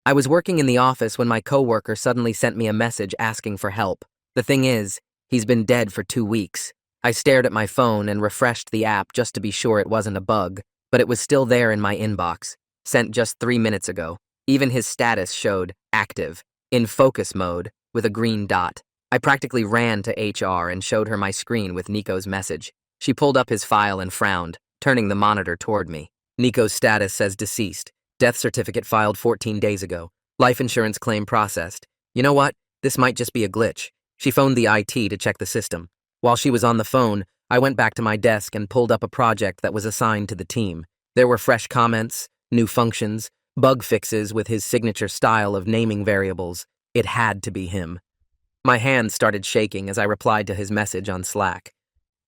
I was working in the office when my coworker suddenly sent me a message asking for help. The thing is, he's been dead for 2 weeks. I stared at my phone and refreshed the app just to be sure it wasn't a bug, but it was still there in my inbox, sent just 3 minutes ago. Even his status showed active, in focus mode, with a green dot. I practically ran to HR and showed her my screen with Nico's message. She pulled up his file and frowned, turning the monitor toward me. Nico's status says deceased. Death certificate filed 14 days ago. Life insurance claim processed. You know what? This might just be a glitch. She phoned the IT to check the system. While she was on the phone, I went back to my desk and pulled up a project that was assigned to the team. There were fresh comments, new functions, bug fixes with his signature style of naming variables. It had to be him. My hands started shaking as I replied to his message on Slack.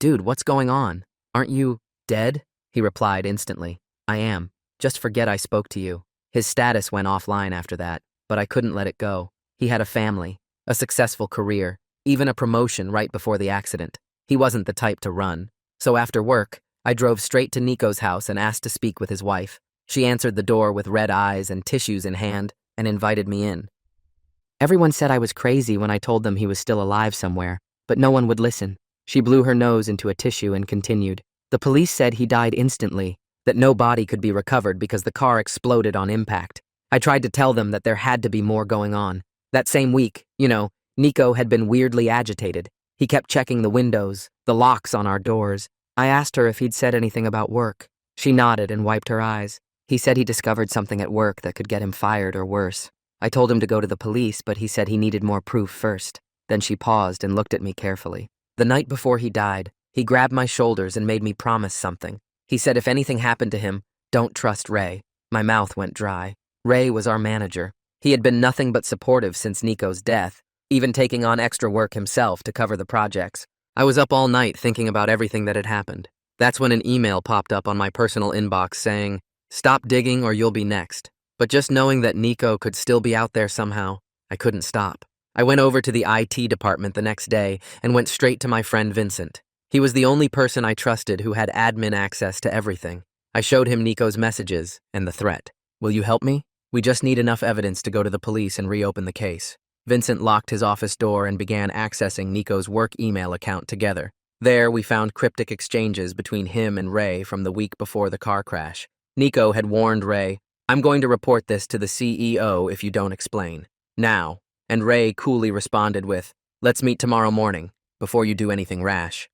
"Dude, what's going on? Aren't you dead?" He replied instantly. "I am. Just forget I spoke to you." His status went offline after that, but I couldn't let it go. He had a family, a successful career, even a promotion right before the accident. He wasn't the type to run. So after work, I drove straight to Nico's house and asked to speak with his wife. She answered the door with red eyes and tissues in hand and invited me in. Everyone said I was crazy when I told them he was still alive somewhere, but no one would listen. She blew her nose into a tissue and continued. The police said he died instantly, that no body could be recovered because the car exploded on impact. I tried to tell them that there had to be more going on. That same week, Nico had been weirdly agitated. He kept checking the windows, the locks on our doors. I asked her if he'd said anything about work. She nodded and wiped her eyes. He said he discovered something at work that could get him fired or worse. I told him to go to the police, but he said he needed more proof first. Then she paused and looked at me carefully. The night before he died, he grabbed my shoulders and made me promise something. He said if anything happened to him, don't trust Ray. My mouth went dry. Ray was our manager. He had been nothing but supportive since Nico's death, even taking on extra work himself to cover the projects. I was up all night thinking about everything that had happened. That's when an email popped up on my personal inbox saying, "Stop digging or you'll be next." But just knowing that Nico could still be out there somehow, I couldn't stop. I went over to the IT department the next day and went straight to my friend Vincent. He was the only person I trusted who had admin access to everything. I showed him Nico's messages and the threat. "Will you help me? We just need enough evidence to go to the police and reopen the case." Vincent locked his office door and began accessing Nico's work email account together. There, we found cryptic exchanges between him and Ray from the week before the car crash. Nico had warned Ray, "I'm going to report this to the CEO if you don't explain. Now." And Ray coolly responded with, "Let's meet tomorrow morning, before you do anything rash."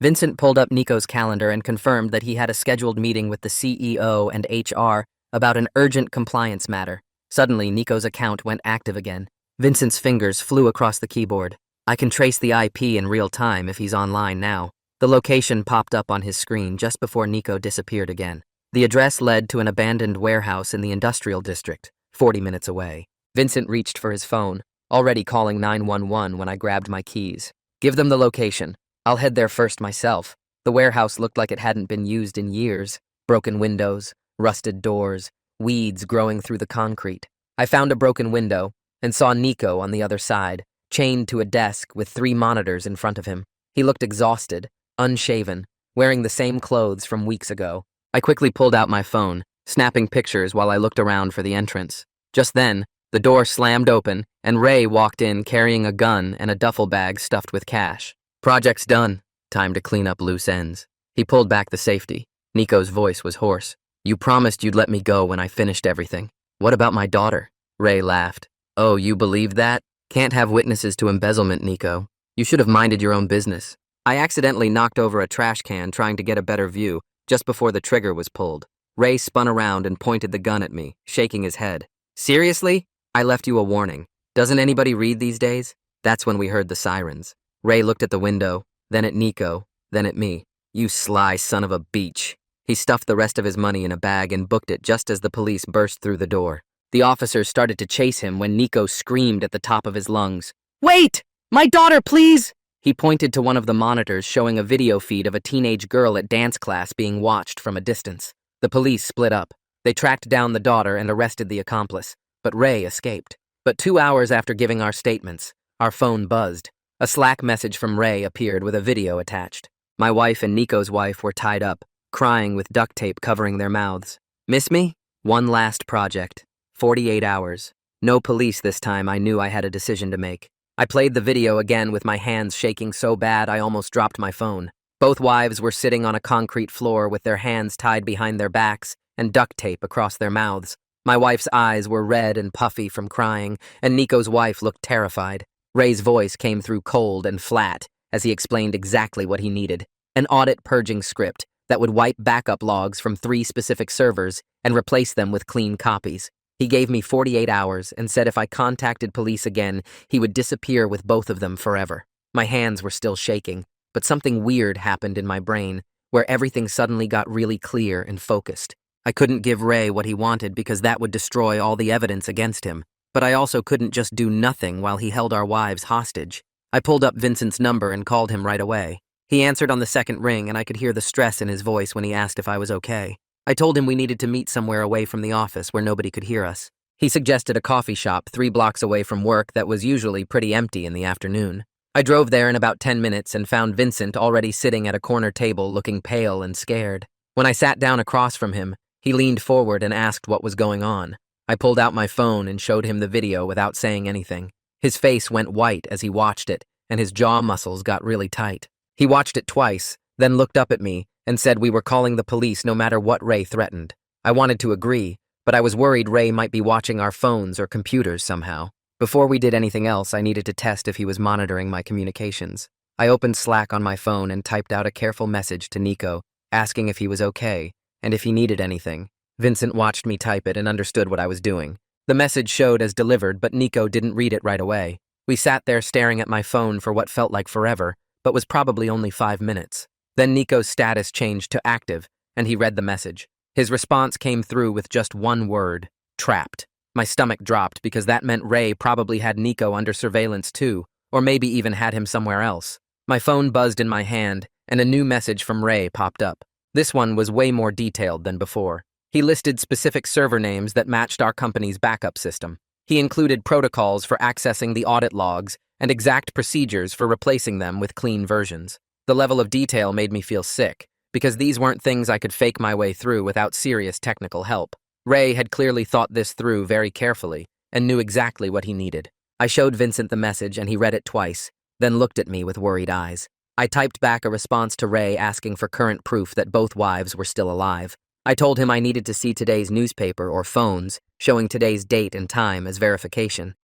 Vincent pulled up Nico's calendar and confirmed that he had a scheduled meeting with the CEO and HR about an urgent compliance matter. Suddenly, Nico's account went active again. Vincent's fingers flew across the keyboard. I can trace the IP in real time if he's online now. The location popped up on his screen just before Nico disappeared again. The address led to an abandoned warehouse in the industrial district, 40 minutes away. Vincent reached for his phone, already calling 911 when I grabbed my keys. "Give them the location. I'll head there first myself." The warehouse looked like it hadn't been used in years. Broken windows, rusted doors, weeds growing through the concrete. I found a broken window and saw Nico on the other side, chained to a desk with 3 monitors in front of him. He looked exhausted, unshaven, wearing the same clothes from weeks ago. I quickly pulled out my phone, snapping pictures while I looked around for the entrance. Just then, the door slammed open and Ray walked in carrying a gun and a duffel bag stuffed with cash. "Project's done. Time to clean up loose ends." He pulled back the safety. Nico's voice was hoarse. "You promised you'd let me go when I finished everything. What about my daughter?" Ray laughed. "Oh, you believe that? Can't have witnesses to embezzlement, Nico. You should have minded your own business." I accidentally knocked over a trash can trying to get a better view just before the trigger was pulled. Ray spun around and pointed the gun at me, shaking his head. "Seriously? I left you a warning. Doesn't anybody read these days?" That's when we heard the sirens. Ray looked at the window, then at Nico, then at me. "You sly son of a beach." He stuffed the rest of his money in a bag and booked it just as the police burst through the door. The officers started to chase him when Nico screamed at the top of his lungs. "Wait! My daughter, please!" He pointed to one of the monitors showing a video feed of a teenage girl at dance class being watched from a distance. The police split up. They tracked down the daughter and arrested the accomplice, but Ray escaped. But 2 hours after giving our statements, our phone buzzed. A Slack message from Ray appeared with a video attached. My wife and Nico's wife were tied up, crying with duct tape covering their mouths. "Miss me? One last project. 48 hours. No police this time. I knew I had a decision to make. I played the video again with my hands shaking so bad I almost dropped my phone. Both wives were sitting on a concrete floor with their hands tied behind their backs and duct tape across their mouths. My wife's eyes were red and puffy from crying, and Nico's wife looked terrified. Ray's voice came through cold and flat as he explained exactly what he needed: an audit purging script that would wipe backup logs from 3 specific servers and replace them with clean copies. He gave me 48 hours and said if I contacted police again, he would disappear with both of them forever. My hands were still shaking, but something weird happened in my brain, where everything suddenly got really clear and focused. I couldn't give Ray what he wanted because that would destroy all the evidence against him, but I also couldn't just do nothing while he held our wives hostage. I pulled up Vincent's number and called him right away. He answered on the second ring, and I could hear the stress in his voice when he asked if I was okay. I told him we needed to meet somewhere away from the office where nobody could hear us. He suggested a coffee shop 3 blocks away from work that was usually pretty empty in the afternoon. I drove there in about 10 minutes and found Vincent already sitting at a corner table looking pale and scared. When I sat down across from him, he leaned forward and asked what was going on. I pulled out my phone and showed him the video without saying anything. His face went white as he watched it, and his jaw muscles got really tight. He watched it twice, then looked up at me and said we were calling the police no matter what Ray threatened. I wanted to agree, but I was worried Ray might be watching our phones or computers somehow. Before we did anything else, I needed to test if he was monitoring my communications. I opened Slack on my phone and typed out a careful message to Nico, asking if he was okay and if he needed anything. Vincent watched me type it and understood what I was doing. The message showed as delivered, but Nico didn't read it right away. We sat there staring at my phone for what felt like forever, but was probably only 5 minutes. Then Nico's status changed to active, and he read the message. His response came through with just one word: trapped. My stomach dropped because that meant Ray probably had Nico under surveillance too, or maybe even had him somewhere else. My phone buzzed in my hand, and a new message from Ray popped up. This one was way more detailed than before. He listed specific server names that matched our company's backup system. He included protocols for accessing the audit logs and exact procedures for replacing them with clean versions. The level of detail made me feel sick, because these weren't things I could fake my way through without serious technical help. Ray had clearly thought this through very carefully and knew exactly what he needed. I showed Vincent the message and he read it twice, then looked at me with worried eyes. I typed back a response to Ray asking for current proof that both wives were still alive. I told him I needed to see today's newspaper or phones, showing today's date and time as verification.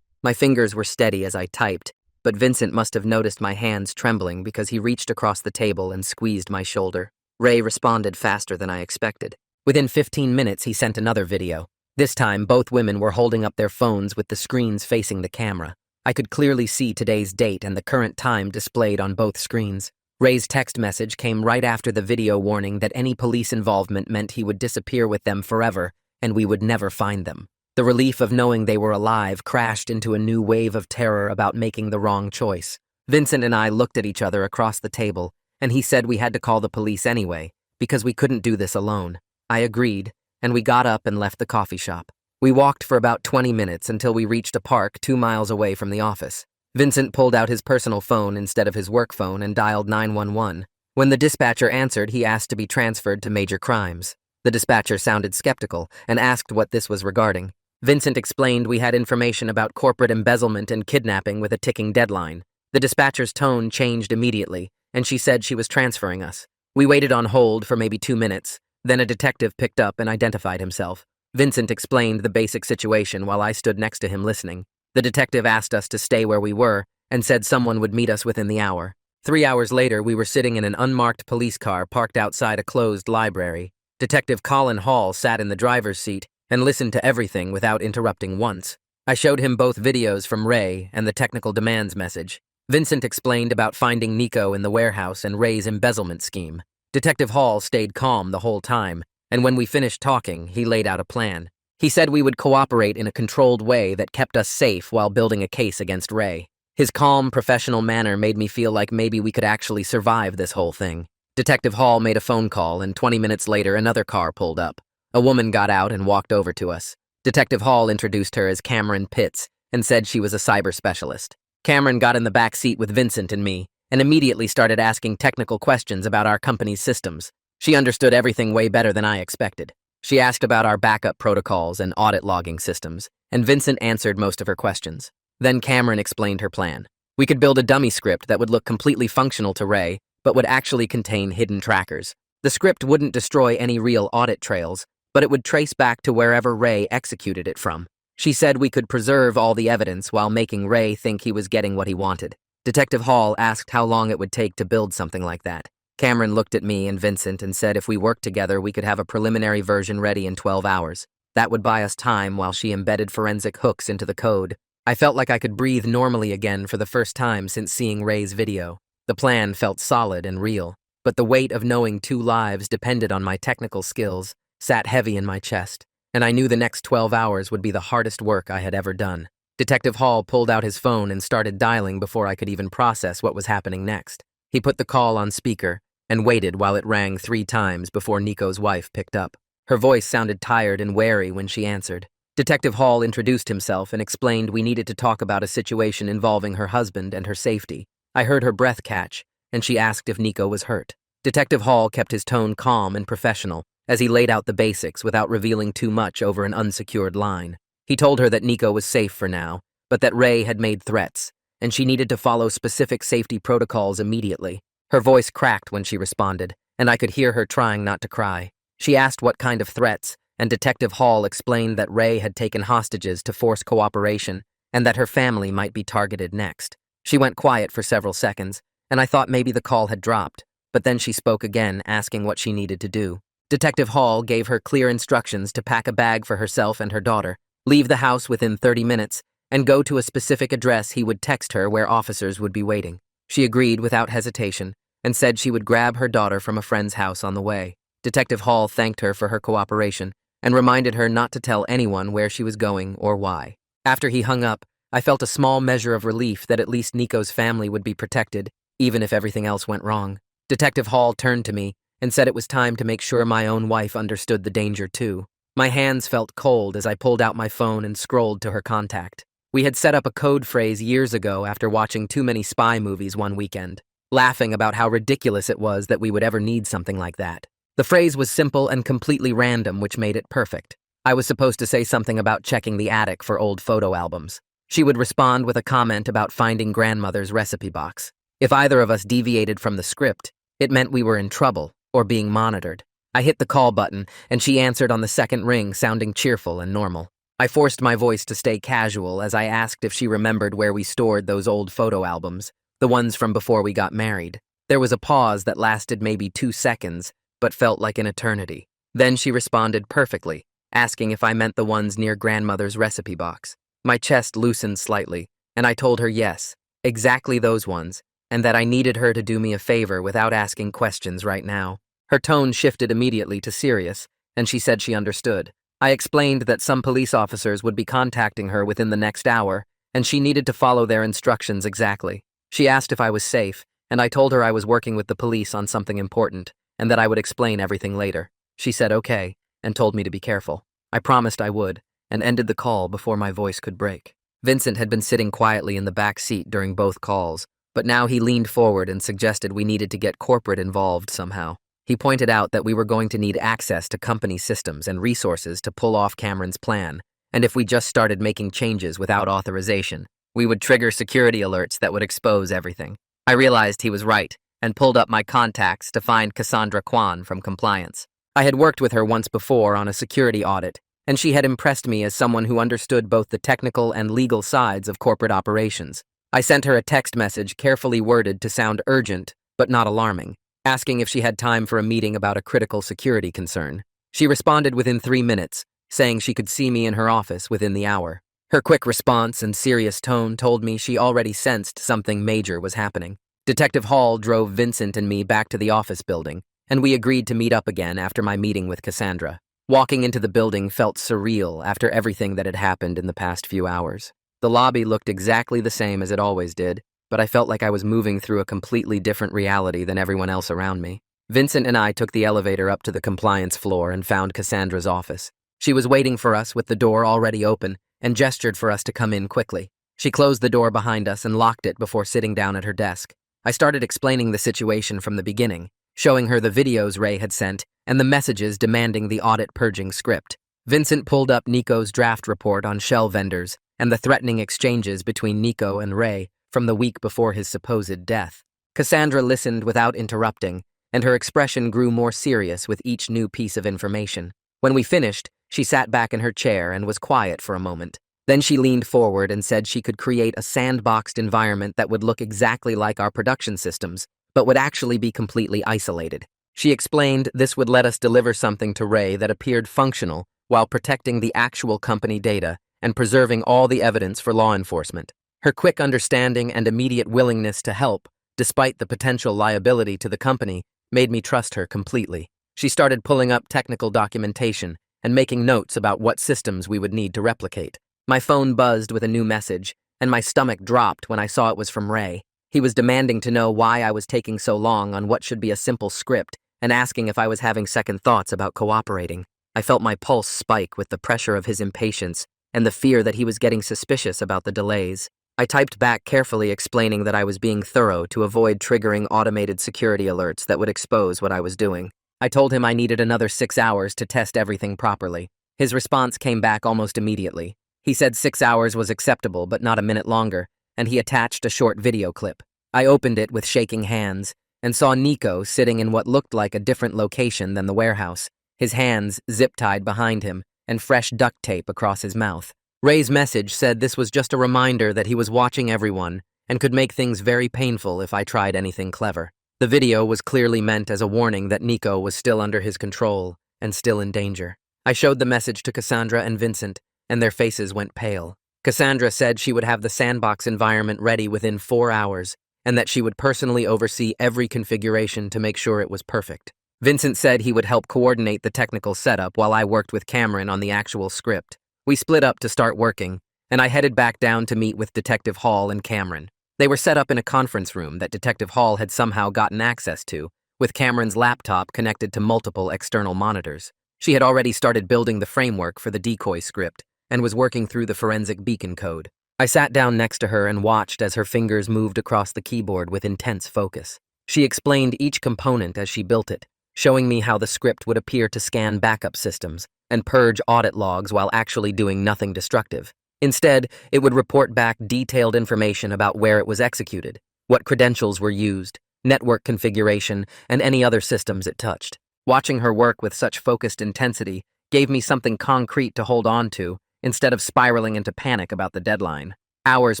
My fingers were steady as I typed, but Vincent must have noticed my hands trembling because he reached across the table and squeezed my shoulder. Ray responded faster than I expected. Within 15 minutes, he sent another video. This time, both women were holding up their phones with the screens facing the camera. I could clearly see today's date and the current time displayed on both screens. Ray's text message came right after the video warning that any police involvement meant he would disappear with them forever and we would never find them. The relief of knowing they were alive crashed into a new wave of terror about making the wrong choice. Vincent and I looked at each other across the table, and he said we had to call the police anyway, because we couldn't do this alone. I agreed, and we got up and left the coffee shop. We walked for about 20 minutes until we reached a park 2 miles away from the office. Vincent pulled out his personal phone instead of his work phone and dialed 911. When the dispatcher answered, he asked to be transferred to major crimes. The dispatcher sounded skeptical and asked what this was regarding. Vincent explained we had information about corporate embezzlement and kidnapping with a ticking deadline. The dispatcher's tone changed immediately, and she said she was transferring us. We waited on hold for maybe 2 minutes. Then a detective picked up and identified himself. Vincent explained the basic situation while I stood next to him listening. The detective asked us to stay where we were and said someone would meet us within the hour. 3 hours later, we were sitting in an unmarked police car parked outside a closed library. Detective Colin Hall sat in the driver's seat and listened to everything without interrupting once. I showed him both videos from Ray and the technical demands message. Vincent explained about finding Nico in the warehouse and Ray's embezzlement scheme. Detective Hall stayed calm the whole time, and when we finished talking, he laid out a plan. He said we would cooperate in a controlled way that kept us safe while building a case against Ray. His calm, professional manner made me feel like maybe we could actually survive this whole thing. Detective Hall made a phone call, and 20 minutes later, another car pulled up. A woman got out and walked over to us. Detective Hall introduced her as Cameron Pitts and said she was a cyber specialist. Cameron got in the back seat with Vincent and me, and immediately started asking technical questions about our company's systems. She understood everything way better than I expected. She asked about our backup protocols and audit logging systems, and Vincent answered most of her questions. Then Cameron explained her plan. We could build a dummy script that would look completely functional to Ray, but would actually contain hidden trackers. The script wouldn't destroy any real audit trails, but it would trace back to wherever Ray executed it from. She said we could preserve all the evidence while making Ray think he was getting what he wanted. Detective Hall asked how long it would take to build something like that. Cameron looked at me and Vincent and said if we worked together we could have a preliminary version ready in 12 hours. That would buy us time while she embedded forensic hooks into the code. I felt like I could breathe normally again for the first time since seeing Ray's video. The plan felt solid and real, but the weight of knowing 2 lives depended on my technical skills sat heavy in my chest, and I knew the next 12 hours would be the hardest work I had ever done. Detective Hall pulled out his phone and started dialing before I could even process what was happening next. He put the call on speaker and waited while it rang 3 times before Nico's wife picked up. Her voice sounded tired and wary when she answered. Detective Hall introduced himself and explained we needed to talk about a situation involving her husband and her safety. I heard her breath catch, and she asked if Nico was hurt. Detective Hall kept his tone calm and professional as he laid out the basics without revealing too much over an unsecured line. He told her that Nico was safe for now, but that Ray had made threats, and she needed to follow specific safety protocols immediately. Her voice cracked when she responded, and I could hear her trying not to cry. She asked what kind of threats, and Detective Hall explained that Ray had taken hostages to force cooperation and that her family might be targeted next. She went quiet for several seconds, and I thought maybe the call had dropped, but then she spoke again, asking what she needed to do. Detective Hall gave her clear instructions to pack a bag for herself and her daughter, leave the house within 30 minutes, and go to a specific address he would text her where officers would be waiting. She agreed without hesitation and said she would grab her daughter from a friend's house on the way. Detective Hall thanked her for her cooperation and reminded her not to tell anyone where she was going or why. After he hung up, I felt a small measure of relief that at least Nico's family would be protected, even if everything else went wrong. Detective Hall turned to me and said it was time to make sure my own wife understood the danger too. My hands felt cold as I pulled out my phone and scrolled to her contact. We had set up a code phrase years ago after watching too many spy movies one weekend, laughing about how ridiculous it was that we would ever need something like that. The phrase was simple and completely random, which made it perfect. I was supposed to say something about checking the attic for old photo albums. She would respond with a comment about finding grandmother's recipe box. If either of us deviated from the script, it meant we were in trouble or being monitored. I hit the call button, and she answered on the second ring, sounding cheerful and normal. I forced my voice to stay casual as I asked if she remembered where we stored those old photo albums, the ones from before we got married. There was a pause that lasted maybe 2 seconds, but felt like an eternity. Then she responded perfectly, asking if I meant the ones near grandmother's recipe box. My chest loosened slightly, and I told her yes, exactly those ones, and that I needed her to do me a favor without asking questions right now. Her tone shifted immediately to serious, and she said she understood. I explained that some police officers would be contacting her within the next hour, and she needed to follow their instructions exactly. She asked if I was safe, and I told her I was working with the police on something important, and that I would explain everything later. She said okay, and told me to be careful. I promised I would, and ended the call before my voice could break. Vincent had been sitting quietly in the back seat during both calls, but now he leaned forward and suggested we needed to get corporate involved somehow. He pointed out that we were going to need access to company systems and resources to pull off Cameron's plan, and if we just started making changes without authorization, we would trigger security alerts that would expose everything. I realized he was right, and pulled up my contacts to find Cassandra Kwan from compliance. I had worked with her once before on a security audit, and she had impressed me as someone who understood both the technical and legal sides of corporate operations. I sent her a text message carefully worded to sound urgent, but not alarming, asking if she had time for a meeting about a critical security concern. She responded within 3 minutes, saying she could see me in her office within the hour. Her quick response and serious tone told me she already sensed something major was happening. Detective Hall drove Vincent and me back to the office building, and we agreed to meet up again after my meeting with Cassandra. Walking into the building felt surreal after everything that had happened in the past few hours. The lobby looked exactly the same as it always did, but I felt like I was moving through a completely different reality than everyone else around me. Vincent and I took the elevator up to the compliance floor and found Cassandra's office. She was waiting for us with the door already open and gestured for us to come in quickly. She closed the door behind us and locked it before sitting down at her desk. I started explaining the situation from the beginning, showing her the videos Ray had sent and the messages demanding the audit purging script. Vincent pulled up Nico's draft report on shell vendors and the threatening exchanges between Nico and Ray from the week before his supposed death. Cassandra listened without interrupting, and her expression grew more serious with each new piece of information. When we finished, she sat back in her chair and was quiet for a moment. Then she leaned forward and said she could create a sandboxed environment that would look exactly like our production systems, but would actually be completely isolated. She explained this would let us deliver something to Ray that appeared functional while protecting the actual company data and preserving all the evidence for law enforcement. Her quick understanding and immediate willingness to help, despite the potential liability to the company, made me trust her completely. She started pulling up technical documentation and making notes about what systems we would need to replicate. My phone buzzed with a new message, and my stomach dropped when I saw it was from Ray. He was demanding to know why I was taking so long on what should be a simple script and asking if I was having second thoughts about cooperating. I felt my pulse spike with the pressure of his impatience and the fear that he was getting suspicious about the delays. I typed back carefully explaining that I was being thorough to avoid triggering automated security alerts that would expose what I was doing. I told him I needed another 6 hours to test everything properly. His response came back almost immediately. He said 6 hours was acceptable, but not a minute longer, and he attached a short video clip. I opened it with shaking hands and saw Nico sitting in what looked like a different location than the warehouse, his hands zip-tied behind him and fresh duct tape across his mouth. Ray's message said this was just a reminder that he was watching everyone and could make things very painful if I tried anything clever. The video was clearly meant as a warning that Nico was still under his control and still in danger. I showed the message to Cassandra and Vincent, and their faces went pale. Cassandra said she would have the sandbox environment ready within 4 hours, and that she would personally oversee every configuration to make sure it was perfect. Vincent said he would help coordinate the technical setup while I worked with Cameron on the actual script. We split up to start working, and I headed back down to meet with Detective Hall and Cameron. They were set up in a conference room that Detective Hall had somehow gotten access to, with Cameron's laptop connected to multiple external monitors. She had already started building the framework for the decoy script and was working through the forensic beacon code. I sat down next to her and watched as her fingers moved across the keyboard with intense focus. She explained each component as she built it, showing me how the script would appear to scan backup systems and purge audit logs while actually doing nothing destructive. Instead, it would report back detailed information about where it was executed, what credentials were used, network configuration, and any other systems it touched. Watching her work with such focused intensity gave me something concrete to hold on to instead of spiraling into panic about the deadline. Hours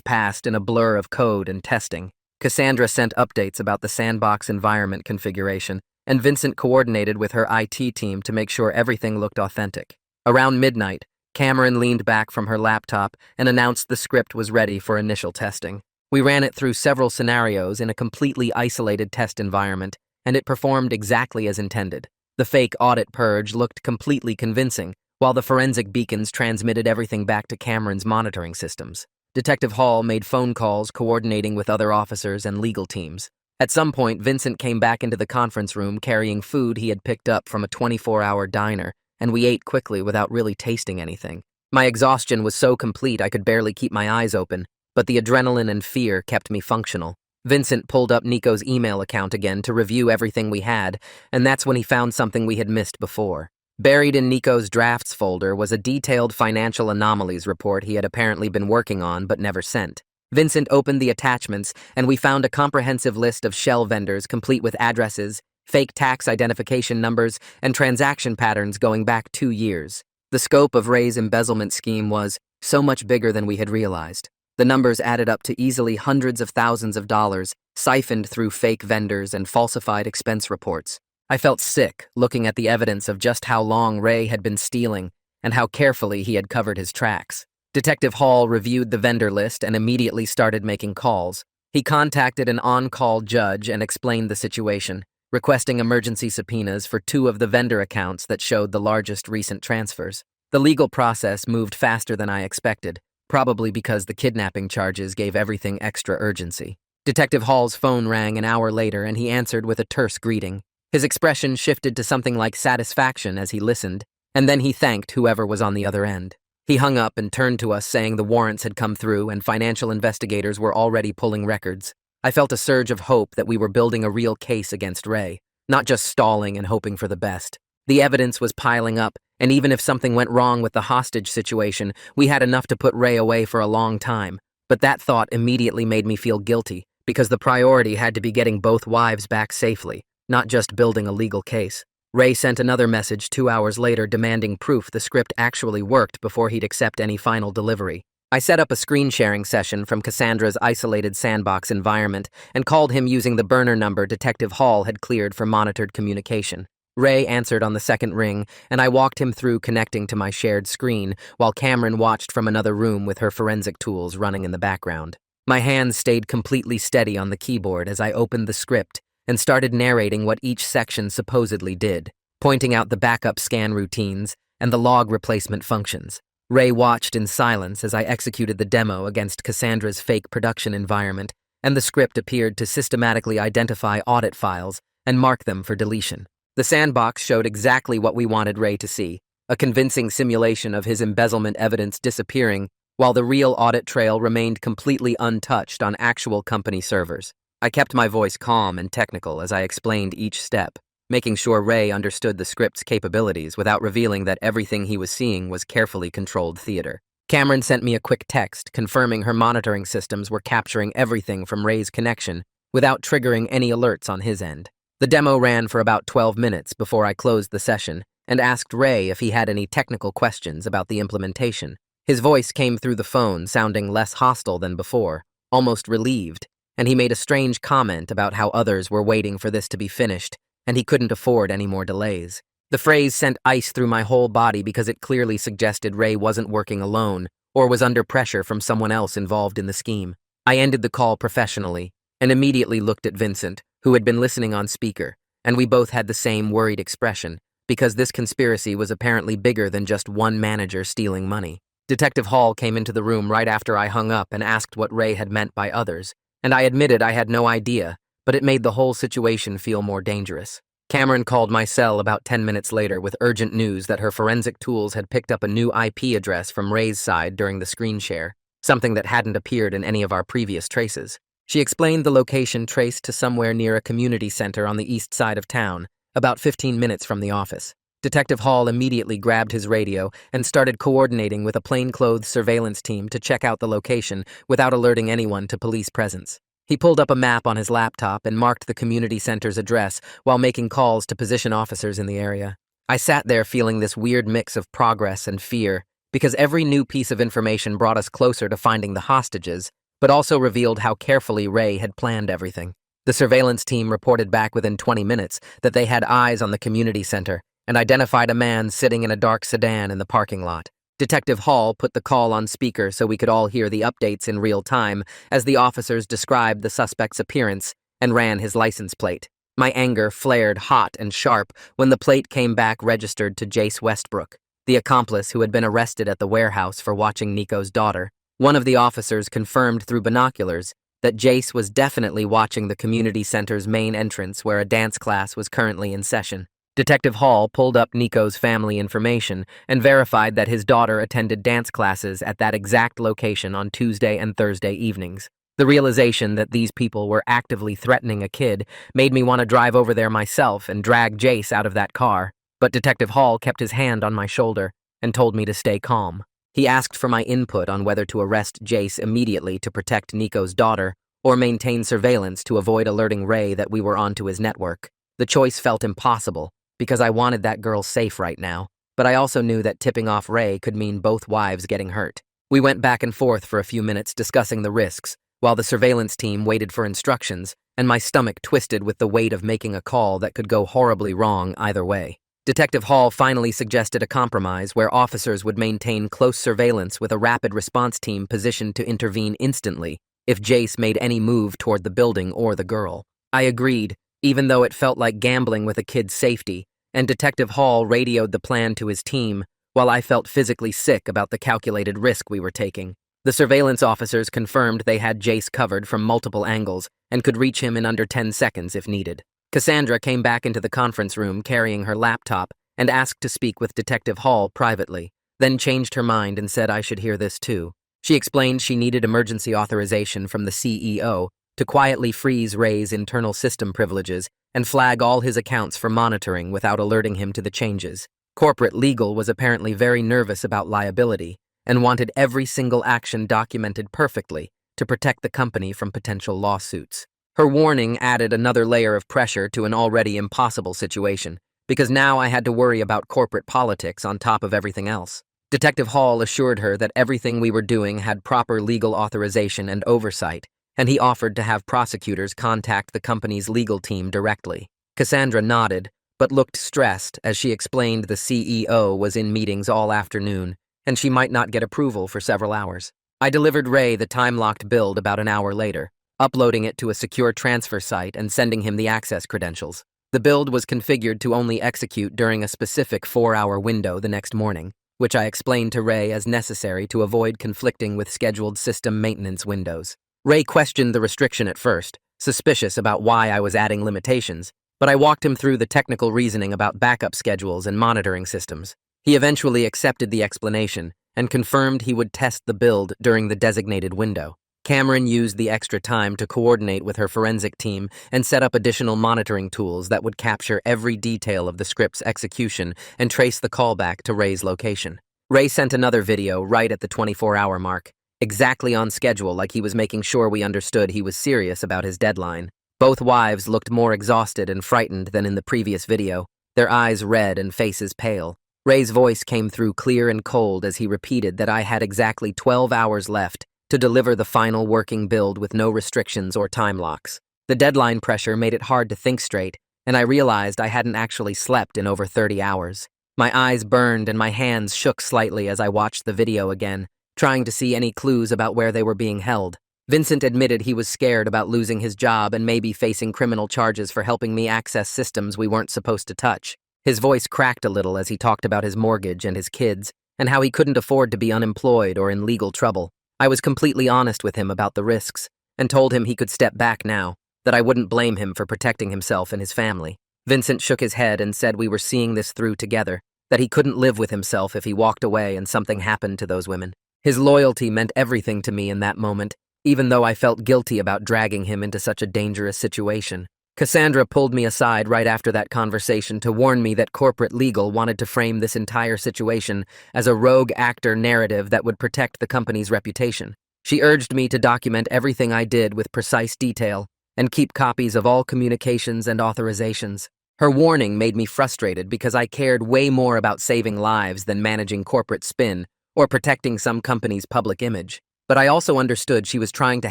passed in a blur of code and testing. Cassandra sent updates about the sandbox environment configuration, and Vincent coordinated with her IT team to make sure everything looked authentic. Around midnight, Cameron leaned back from her laptop and announced the script was ready for initial testing. We ran it through several scenarios in a completely isolated test environment, and it performed exactly as intended. The fake audit purge looked completely convincing, while the forensic beacons transmitted everything back to Cameron's monitoring systems. Detective Hall made phone calls coordinating with other officers and legal teams. At some point, Vincent came back into the conference room carrying food he had picked up from a 24-hour diner, and we ate quickly without really tasting anything. My exhaustion was so complete I could barely keep my eyes open, but the adrenaline and fear kept me functional. Vincent pulled up Nico's email account again to review everything we had, and that's when he found something we had missed before. Buried in Nico's drafts folder was a detailed financial anomalies report he had apparently been working on but never sent. Vincent opened the attachments, and we found a comprehensive list of shell vendors complete with addresses, fake tax identification numbers, and transaction patterns going back 2 years. The scope of Ray's embezzlement scheme was so much bigger than we had realized. The numbers added up to easily hundreds of thousands of dollars, siphoned through fake vendors and falsified expense reports. I felt sick looking at the evidence of just how long Ray had been stealing and how carefully he had covered his tracks. Detective Hall reviewed the vendor list and immediately started making calls. He contacted an on-call judge and explained the situation, requesting emergency subpoenas for 2 of the vendor accounts that showed the largest recent transfers. The legal process moved faster than I expected, probably because the kidnapping charges gave everything extra urgency. Detective Hall's phone rang an hour later, and he answered with a terse greeting. His expression shifted to something like satisfaction as he listened, and then he thanked whoever was on the other end. He hung up and turned to us saying the warrants had come through and financial investigators were already pulling records. I felt a surge of hope that we were building a real case against Ray, not just stalling and hoping for the best. The evidence was piling up, and even if something went wrong with the hostage situation, we had enough to put Ray away for a long time. But that thought immediately made me feel guilty, because the priority had to be getting both wives back safely, not just building a legal case. Ray sent another message 2 hours later demanding proof the script actually worked before he'd accept any final delivery. I set up a screen sharing session from Cassandra's isolated sandbox environment and called him using the burner number Detective Hall had cleared for monitored communication. Ray answered on the second ring, and I walked him through connecting to my shared screen, while Cameron watched from another room with her forensic tools running in the background. My hands stayed completely steady on the keyboard as I opened the script and started narrating what each section supposedly did, pointing out the backup scan routines and the log replacement functions. Ray watched in silence as I executed the demo against Cassandra's fake production environment, and the script appeared to systematically identify audit files and mark them for deletion. The sandbox showed exactly what we wanted Ray to see, a convincing simulation of his embezzlement evidence disappearing, while the real audit trail remained completely untouched on actual company servers. I kept my voice calm and technical as I explained each step, making sure Ray understood the script's capabilities without revealing that everything he was seeing was carefully controlled theater. Cameron sent me a quick text confirming her monitoring systems were capturing everything from Ray's connection without triggering any alerts on his end. The demo ran for about 12 minutes before I closed the session and asked Ray if he had any technical questions about the implementation. His voice came through the phone sounding less hostile than before, almost relieved, and he made a strange comment about how others were waiting for this to be finished and he couldn't afford any more delays. The phrase sent ice through my whole body because it clearly suggested Ray wasn't working alone or was under pressure from someone else involved in the scheme. I ended the call professionally and immediately looked at Vincent, who had been listening on speaker, and we both had the same worried expression, because this conspiracy was apparently bigger than just one manager stealing money. Detective Hall came into the room right after I hung up and asked what Ray had meant by others, and I admitted I had no idea, but it made the whole situation feel more dangerous. Cameron called my cell about 10 minutes later with urgent news that her forensic tools had picked up a new IP address from Ray's side during the screen share, something that hadn't appeared in any of our previous traces. She explained the location traced to somewhere near a community center on the east side of town, about 15 minutes from the office. Detective Hall immediately grabbed his radio and started coordinating with a plainclothes surveillance team to check out the location without alerting anyone to police presence. He pulled up a map on his laptop and marked the community center's address while making calls to position officers in the area. I sat there feeling this weird mix of progress and fear, because every new piece of information brought us closer to finding the hostages, but also revealed how carefully Ray had planned everything. The surveillance team reported back within 20 minutes that they had eyes on the community center and identified a man sitting in a dark sedan in the parking lot. Detective Hall put the call on speaker so we could all hear the updates in real time as the officers described the suspect's appearance and ran his license plate. My anger flared hot and sharp when the plate came back registered to Jace Westbrook, the accomplice who had been arrested at the warehouse for watching Nico's daughter. One of the officers confirmed through binoculars that Jace was definitely watching the community center's main entrance where a dance class was currently in session. Detective Hall pulled up Nico's family information and verified that his daughter attended dance classes at that exact location on Tuesday and Thursday evenings. The realization that these people were actively threatening a kid made me want to drive over there myself and drag Jace out of that car, but Detective Hall kept his hand on my shoulder and told me to stay calm. He asked for my input on whether to arrest Jace immediately to protect Nico's daughter or maintain surveillance to avoid alerting Ray that we were onto his network. The choice felt impossible because I wanted that girl safe right now, but I also knew that tipping off Ray could mean both wives getting hurt. We went back and forth for a few minutes discussing the risks, while the surveillance team waited for instructions, and my stomach twisted with the weight of making a call that could go horribly wrong either way. Detective Hall finally suggested a compromise where officers would maintain close surveillance with a rapid response team positioned to intervene instantly if Jace made any move toward the building or the girl. I agreed, even though it felt like gambling with a kid's safety, and Detective Hall radioed the plan to his team while I felt physically sick about the calculated risk we were taking. The surveillance officers confirmed they had Jace covered from multiple angles and could reach him in under 10 seconds if needed. Cassandra came back into the conference room carrying her laptop and asked to speak with Detective Hall privately, then changed her mind and said I should hear this too. She explained she needed emergency authorization from the CEO to quietly freeze Ray's internal system privileges and flag all his accounts for monitoring without alerting him to the changes. Corporate legal was apparently very nervous about liability and wanted every single action documented perfectly to protect the company from potential lawsuits. Her warning added another layer of pressure to an already impossible situation, because now I had to worry about corporate politics on top of everything else. Detective Hall assured her that everything we were doing had proper legal authorization and oversight, and he offered to have prosecutors contact the company's legal team directly. Cassandra nodded, but looked stressed as she explained the CEO was in meetings all afternoon, and she might not get approval for several hours. I delivered Ray the time-locked build about an hour later, uploading it to a secure transfer site and sending him the access credentials. The build was configured to only execute during a specific 4-hour window the next morning, which I explained to Ray as necessary to avoid conflicting with scheduled system maintenance windows. Ray questioned the restriction at first, suspicious about why I was adding limitations, but I walked him through the technical reasoning about backup schedules and monitoring systems. He eventually accepted the explanation and confirmed he would test the build during the designated window. Cameron used the extra time to coordinate with her forensic team and set up additional monitoring tools that would capture every detail of the script's execution and trace the callback to Ray's location. Ray sent another video right at the 24-hour mark, exactly on schedule, like he was making sure we understood he was serious about his deadline. Both wives looked more exhausted and frightened than in the previous video, their eyes red and faces pale. Ray's voice came through clear and cold as he repeated that I had exactly 12 hours left to deliver the final working build with no restrictions or time locks. The deadline pressure made it hard to think straight, and I realized I hadn't actually slept in over 30 hours. My eyes burned and my hands shook slightly as I watched the video again, trying to see any clues about where they were being held. Vincent admitted he was scared about losing his job and maybe facing criminal charges for helping me access systems we weren't supposed to touch. His voice cracked a little as he talked about his mortgage and his kids, and how he couldn't afford to be unemployed or in legal trouble. I was completely honest with him about the risks, and told him he could step back now, that I wouldn't blame him for protecting himself and his family. Vincent shook his head and said we were seeing this through together, that he couldn't live with himself if he walked away and something happened to those women. His loyalty meant everything to me in that moment, even though I felt guilty about dragging him into such a dangerous situation. Cassandra pulled me aside right after that conversation to warn me that corporate legal wanted to frame this entire situation as a rogue actor narrative that would protect the company's reputation. She urged me to document everything I did with precise detail and keep copies of all communications and authorizations. Her warning made me frustrated because I cared way more about saving lives than managing corporate spin or protecting some company's public image. But I also understood she was trying to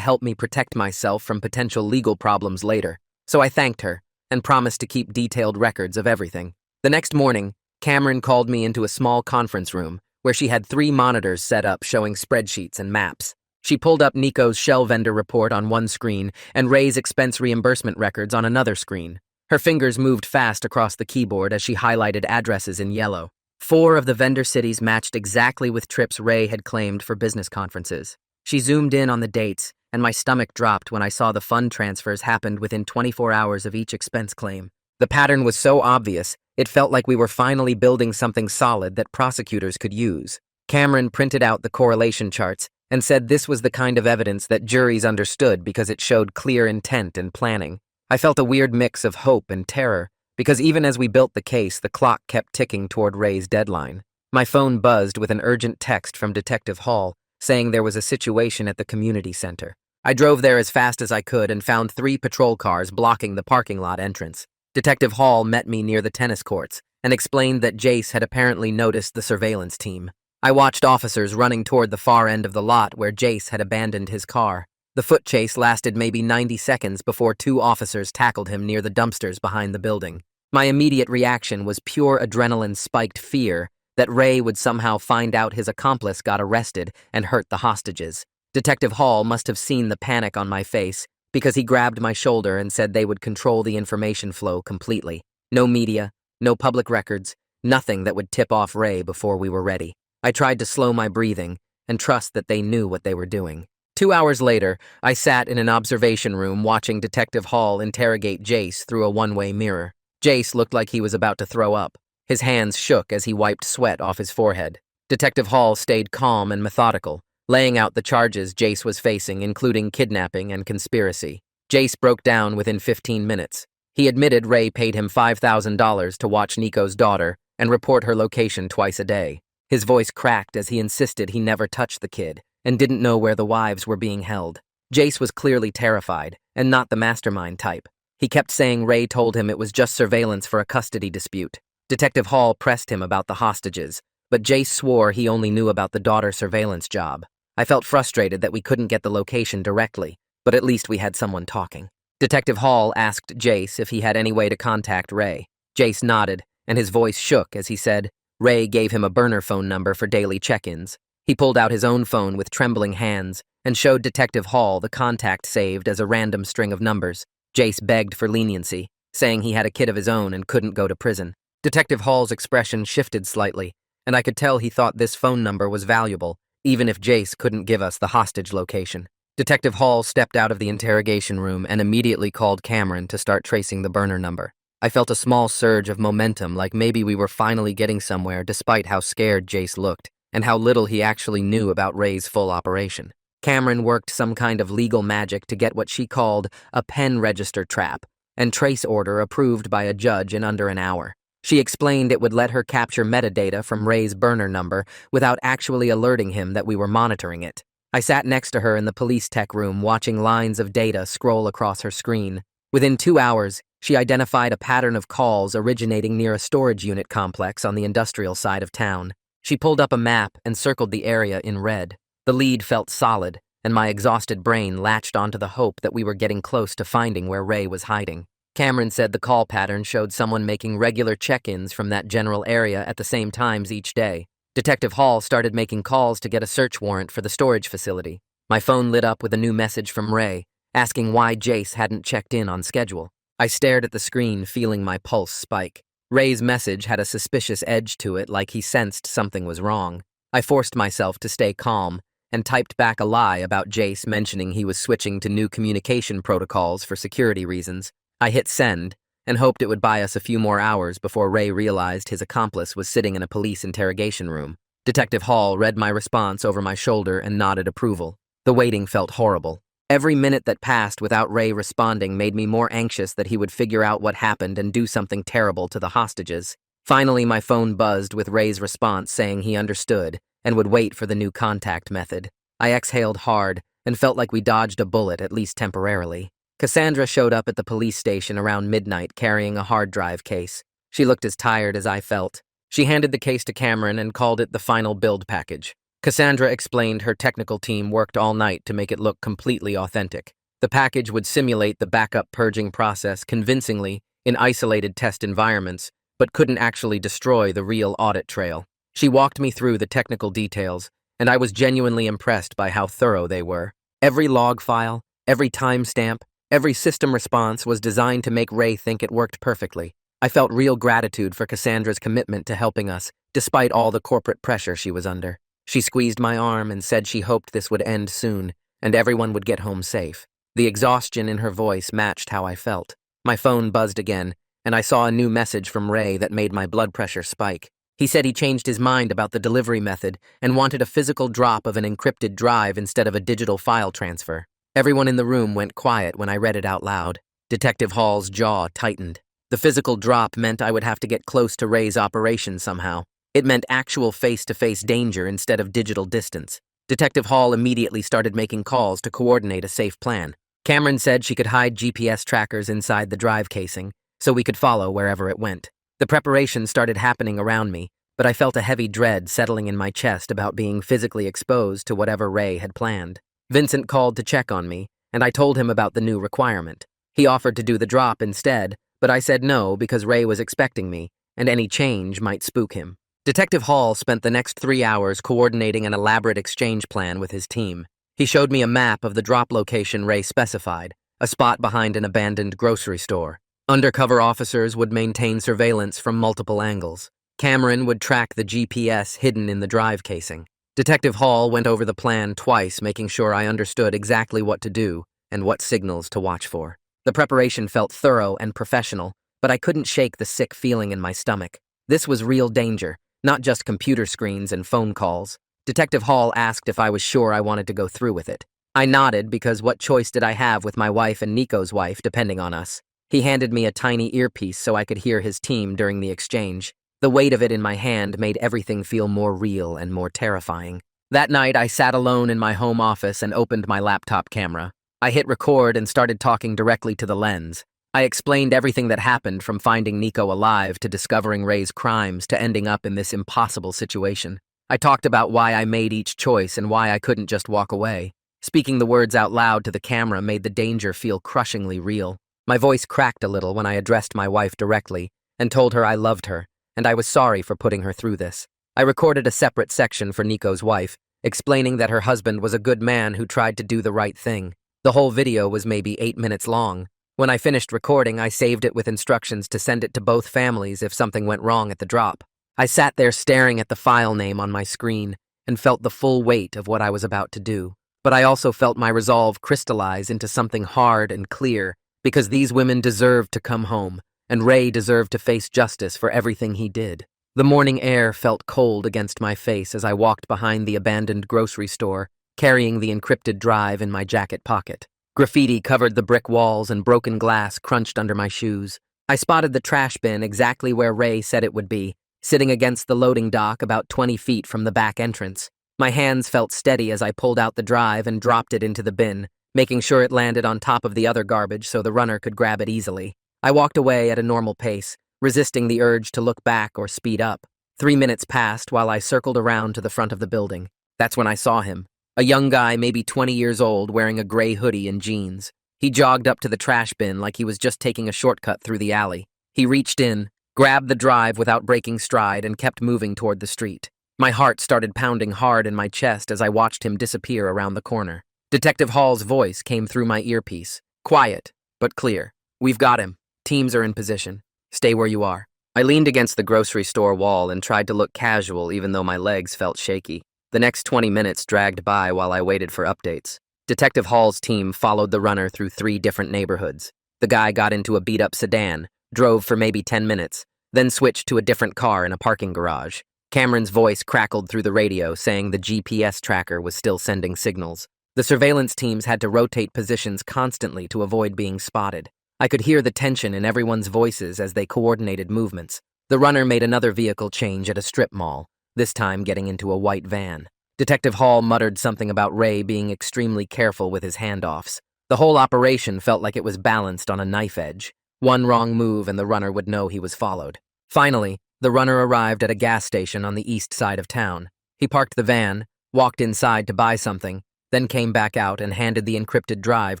help me protect myself from potential legal problems later. So I thanked her and promised to keep detailed records of everything. The next morning, Cameron called me into a small conference room where she had 3 monitors set up showing spreadsheets and maps. She pulled up Nico's shell vendor report on one screen and Ray's expense reimbursement records on another screen. Her fingers moved fast across the keyboard as she highlighted addresses in yellow. 4 of the vendor cities matched exactly with trips Ray had claimed for business conferences. She zoomed in on the dates, and my stomach dropped when I saw the fund transfers happened within 24 hours of each expense claim. The pattern was so obvious, it felt like we were finally building something solid that prosecutors could use. Cameron printed out the correlation charts and said this was the kind of evidence that juries understood because it showed clear intent and planning. I felt a weird mix of hope and terror, because even as we built the case, the clock kept ticking toward Ray's deadline. My phone buzzed with an urgent text from Detective Hall, saying there was a situation at the community center. I drove there as fast as I could and found 3 patrol cars blocking the parking lot entrance. Detective Hall met me near the tennis courts and explained that Jace had apparently noticed the surveillance team. I watched officers running toward the far end of the lot where Jace had abandoned his car. The foot chase lasted maybe 90 seconds before 2 officers tackled him near the dumpsters behind the building. My immediate reaction was pure adrenaline-spiked fear that Ray would somehow find out his accomplice got arrested and hurt the hostages. Detective Hall must have seen the panic on my face because he grabbed my shoulder and said they would control the information flow completely. No media, no public records, nothing that would tip off Ray before we were ready. I tried to slow my breathing and trust that they knew what they were doing. 2 hours later, I sat in an observation room watching Detective Hall interrogate Jace through a one-way mirror. Jace looked like he was about to throw up. His hands shook as he wiped sweat off his forehead. Detective Hall stayed calm and methodical, laying out the charges Jace was facing, including kidnapping and conspiracy. Jace broke down within 15 minutes. He admitted Ray paid him $5,000 to watch Nico's daughter and report her location twice a day. His voice cracked as he insisted he never touched the kid and didn't know where the wives were being held. Jace was clearly terrified and not the mastermind type. He kept saying Ray told him it was just surveillance for a custody dispute. Detective Hall pressed him about the hostages, but Jace swore he only knew about the daughter surveillance job. I felt frustrated that we couldn't get the location directly, but at least we had someone talking. Detective Hall asked Jace if he had any way to contact Ray. Jace nodded, and his voice shook as he said Ray gave him a burner phone number for daily check-ins. He pulled out his own phone with trembling hands and showed Detective Hall the contact saved as a random string of numbers. Jace begged for leniency, saying he had a kid of his own and couldn't go to prison. Detective Hall's expression shifted slightly, and I could tell he thought this phone number was valuable, even if Jace couldn't give us the hostage location. Detective Hall stepped out of the interrogation room and immediately called Cameron to start tracing the burner number. I felt a small surge of momentum, like maybe we were finally getting somewhere despite how scared Jace looked and how little he actually knew about Ray's full operation. Cameron worked some kind of legal magic to get what she called a pen register trap and trace order approved by a judge in under an hour. She explained it would let her capture metadata from Ray's burner number without actually alerting him that we were monitoring it. I sat next to her in the police tech room watching lines of data scroll across her screen. Within 2 hours, she identified a pattern of calls originating near a storage unit complex on the industrial side of town. She pulled up a map and circled the area in red. The lead felt solid, and my exhausted brain latched onto the hope that we were getting close to finding where Ray was hiding. Cameron said the call pattern showed someone making regular check-ins from that general area at the same times each day. Detective Hall started making calls to get a search warrant for the storage facility. My phone lit up with a new message from Ray, asking why Jace hadn't checked in on schedule. I stared at the screen, feeling my pulse spike. Ray's message had a suspicious edge to it, like he sensed something was wrong. I forced myself to stay calm and typed back a lie about Jace mentioning he was switching to new communication protocols for security reasons. I hit send and hoped it would buy us a few more hours before Ray realized his accomplice was sitting in a police interrogation room. Detective Hall read my response over my shoulder and nodded approval. The waiting felt horrible. Every minute that passed without Ray responding made me more anxious that he would figure out what happened and do something terrible to the hostages. Finally, my phone buzzed with Ray's response saying he understood and would wait for the new contact method. I exhaled hard and felt like we dodged a bullet, at least temporarily. Cassandra showed up at the police station around midnight carrying a hard drive case. She looked as tired as I felt. She handed the case to Cameron and called it the final build package. Cassandra explained her technical team worked all night to make it look completely authentic. The package would simulate the backup purging process convincingly in isolated test environments, but couldn't actually destroy the real audit trail. She walked me through the technical details, and I was genuinely impressed by how thorough they were. Every log file, every timestamp, every system response was designed to make Ray think it worked perfectly. I felt real gratitude for Cassandra's commitment to helping us, despite all the corporate pressure she was under. She squeezed my arm and said she hoped this would end soon, and everyone would get home safe. The exhaustion in her voice matched how I felt. My phone buzzed again, and I saw a new message from Ray that made my blood pressure spike. He said he changed his mind about the delivery method and wanted a physical drop of an encrypted drive instead of a digital file transfer. Everyone in the room went quiet when I read it out loud. Detective Hall's jaw tightened. The physical drop meant I would have to get close to Ray's operation somehow. It meant actual face-to-face danger instead of digital distance. Detective Hall immediately started making calls to coordinate a safe plan. Cameron said she could hide GPS trackers inside the drive casing, so we could follow wherever it went. The preparation started happening around me, but I felt a heavy dread settling in my chest about being physically exposed to whatever Ray had planned. Vincent called to check on me, and I told him about the new requirement. He offered to do the drop instead, but I said no because Ray was expecting me, and any change might spook him. Detective Hall spent the next 3 hours coordinating an elaborate exchange plan with his team. He showed me a map of the drop location Ray specified, a spot behind an abandoned grocery store. Undercover officers would maintain surveillance from multiple angles. Cameron would track the GPS hidden in the drive casing. Detective Hall went over the plan twice, making sure I understood exactly what to do and what signals to watch for. The preparation felt thorough and professional, but I couldn't shake the sick feeling in my stomach. This was real danger, not just computer screens and phone calls. Detective Hall asked if I was sure I wanted to go through with it. I nodded because what choice did I have with my wife and Nico's wife depending on us? He handed me a tiny earpiece so I could hear his team during the exchange. The weight of it in my hand made everything feel more real and more terrifying. That night, I sat alone in my home office and opened my laptop camera. I hit record and started talking directly to the lens. I explained everything that happened, from finding Nico alive to discovering Ray's crimes to ending up in this impossible situation. I talked about why I made each choice and why I couldn't just walk away. Speaking the words out loud to the camera made the danger feel crushingly real. My voice cracked a little when I addressed my wife directly and told her I loved her and I was sorry for putting her through this. I recorded a separate section for Nico's wife, explaining that her husband was a good man who tried to do the right thing. The whole video was maybe 8 minutes long. When I finished recording, I saved it with instructions to send it to both families if something went wrong at the drop. I sat there staring at the file name on my screen and felt the full weight of what I was about to do. But I also felt my resolve crystallize into something hard and clear, because these women deserved to come home, and Ray deserved to face justice for everything he did. The morning air felt cold against my face as I walked behind the abandoned grocery store, carrying the encrypted drive in my jacket pocket. Graffiti covered the brick walls and broken glass crunched under my shoes. I spotted the trash bin exactly where Ray said it would be, sitting against the loading dock about 20 feet from the back entrance. My hands felt steady as I pulled out the drive and dropped it into the bin, making sure it landed on top of the other garbage so the runner could grab it easily. I walked away at a normal pace, resisting the urge to look back or speed up. 3 minutes passed while I circled around to the front of the building. That's when I saw him. A young guy, maybe 20 years old, wearing a gray hoodie and jeans. He jogged up to the trash bin like he was just taking a shortcut through the alley. He reached in, grabbed the drive without breaking stride, and kept moving toward the street. My heart started pounding hard in my chest as I watched him disappear around the corner. Detective Hall's voice came through my earpiece. Quiet, but clear. We've got him. Teams are in position. Stay where you are. I leaned against the grocery store wall and tried to look casual even though my legs felt shaky. The next 20 minutes dragged by while I waited for updates. Detective Hall's team followed the runner through 3 different neighborhoods. The guy got into a beat-up sedan, drove for maybe 10 minutes, then switched to a different car in a parking garage. Cameron's voice crackled through the radio saying the GPS tracker was still sending signals. The surveillance teams had to rotate positions constantly to avoid being spotted. I could hear the tension in everyone's voices as they coordinated movements. The runner made another vehicle change at a strip mall, this time getting into a white van. Detective Hall muttered something about Ray being extremely careful with his handoffs. The whole operation felt like it was balanced on a knife edge. One wrong move and the runner would know he was followed. Finally, the runner arrived at a gas station on the east side of town. He parked the van, walked inside to buy something, then came back out and handed the encrypted drive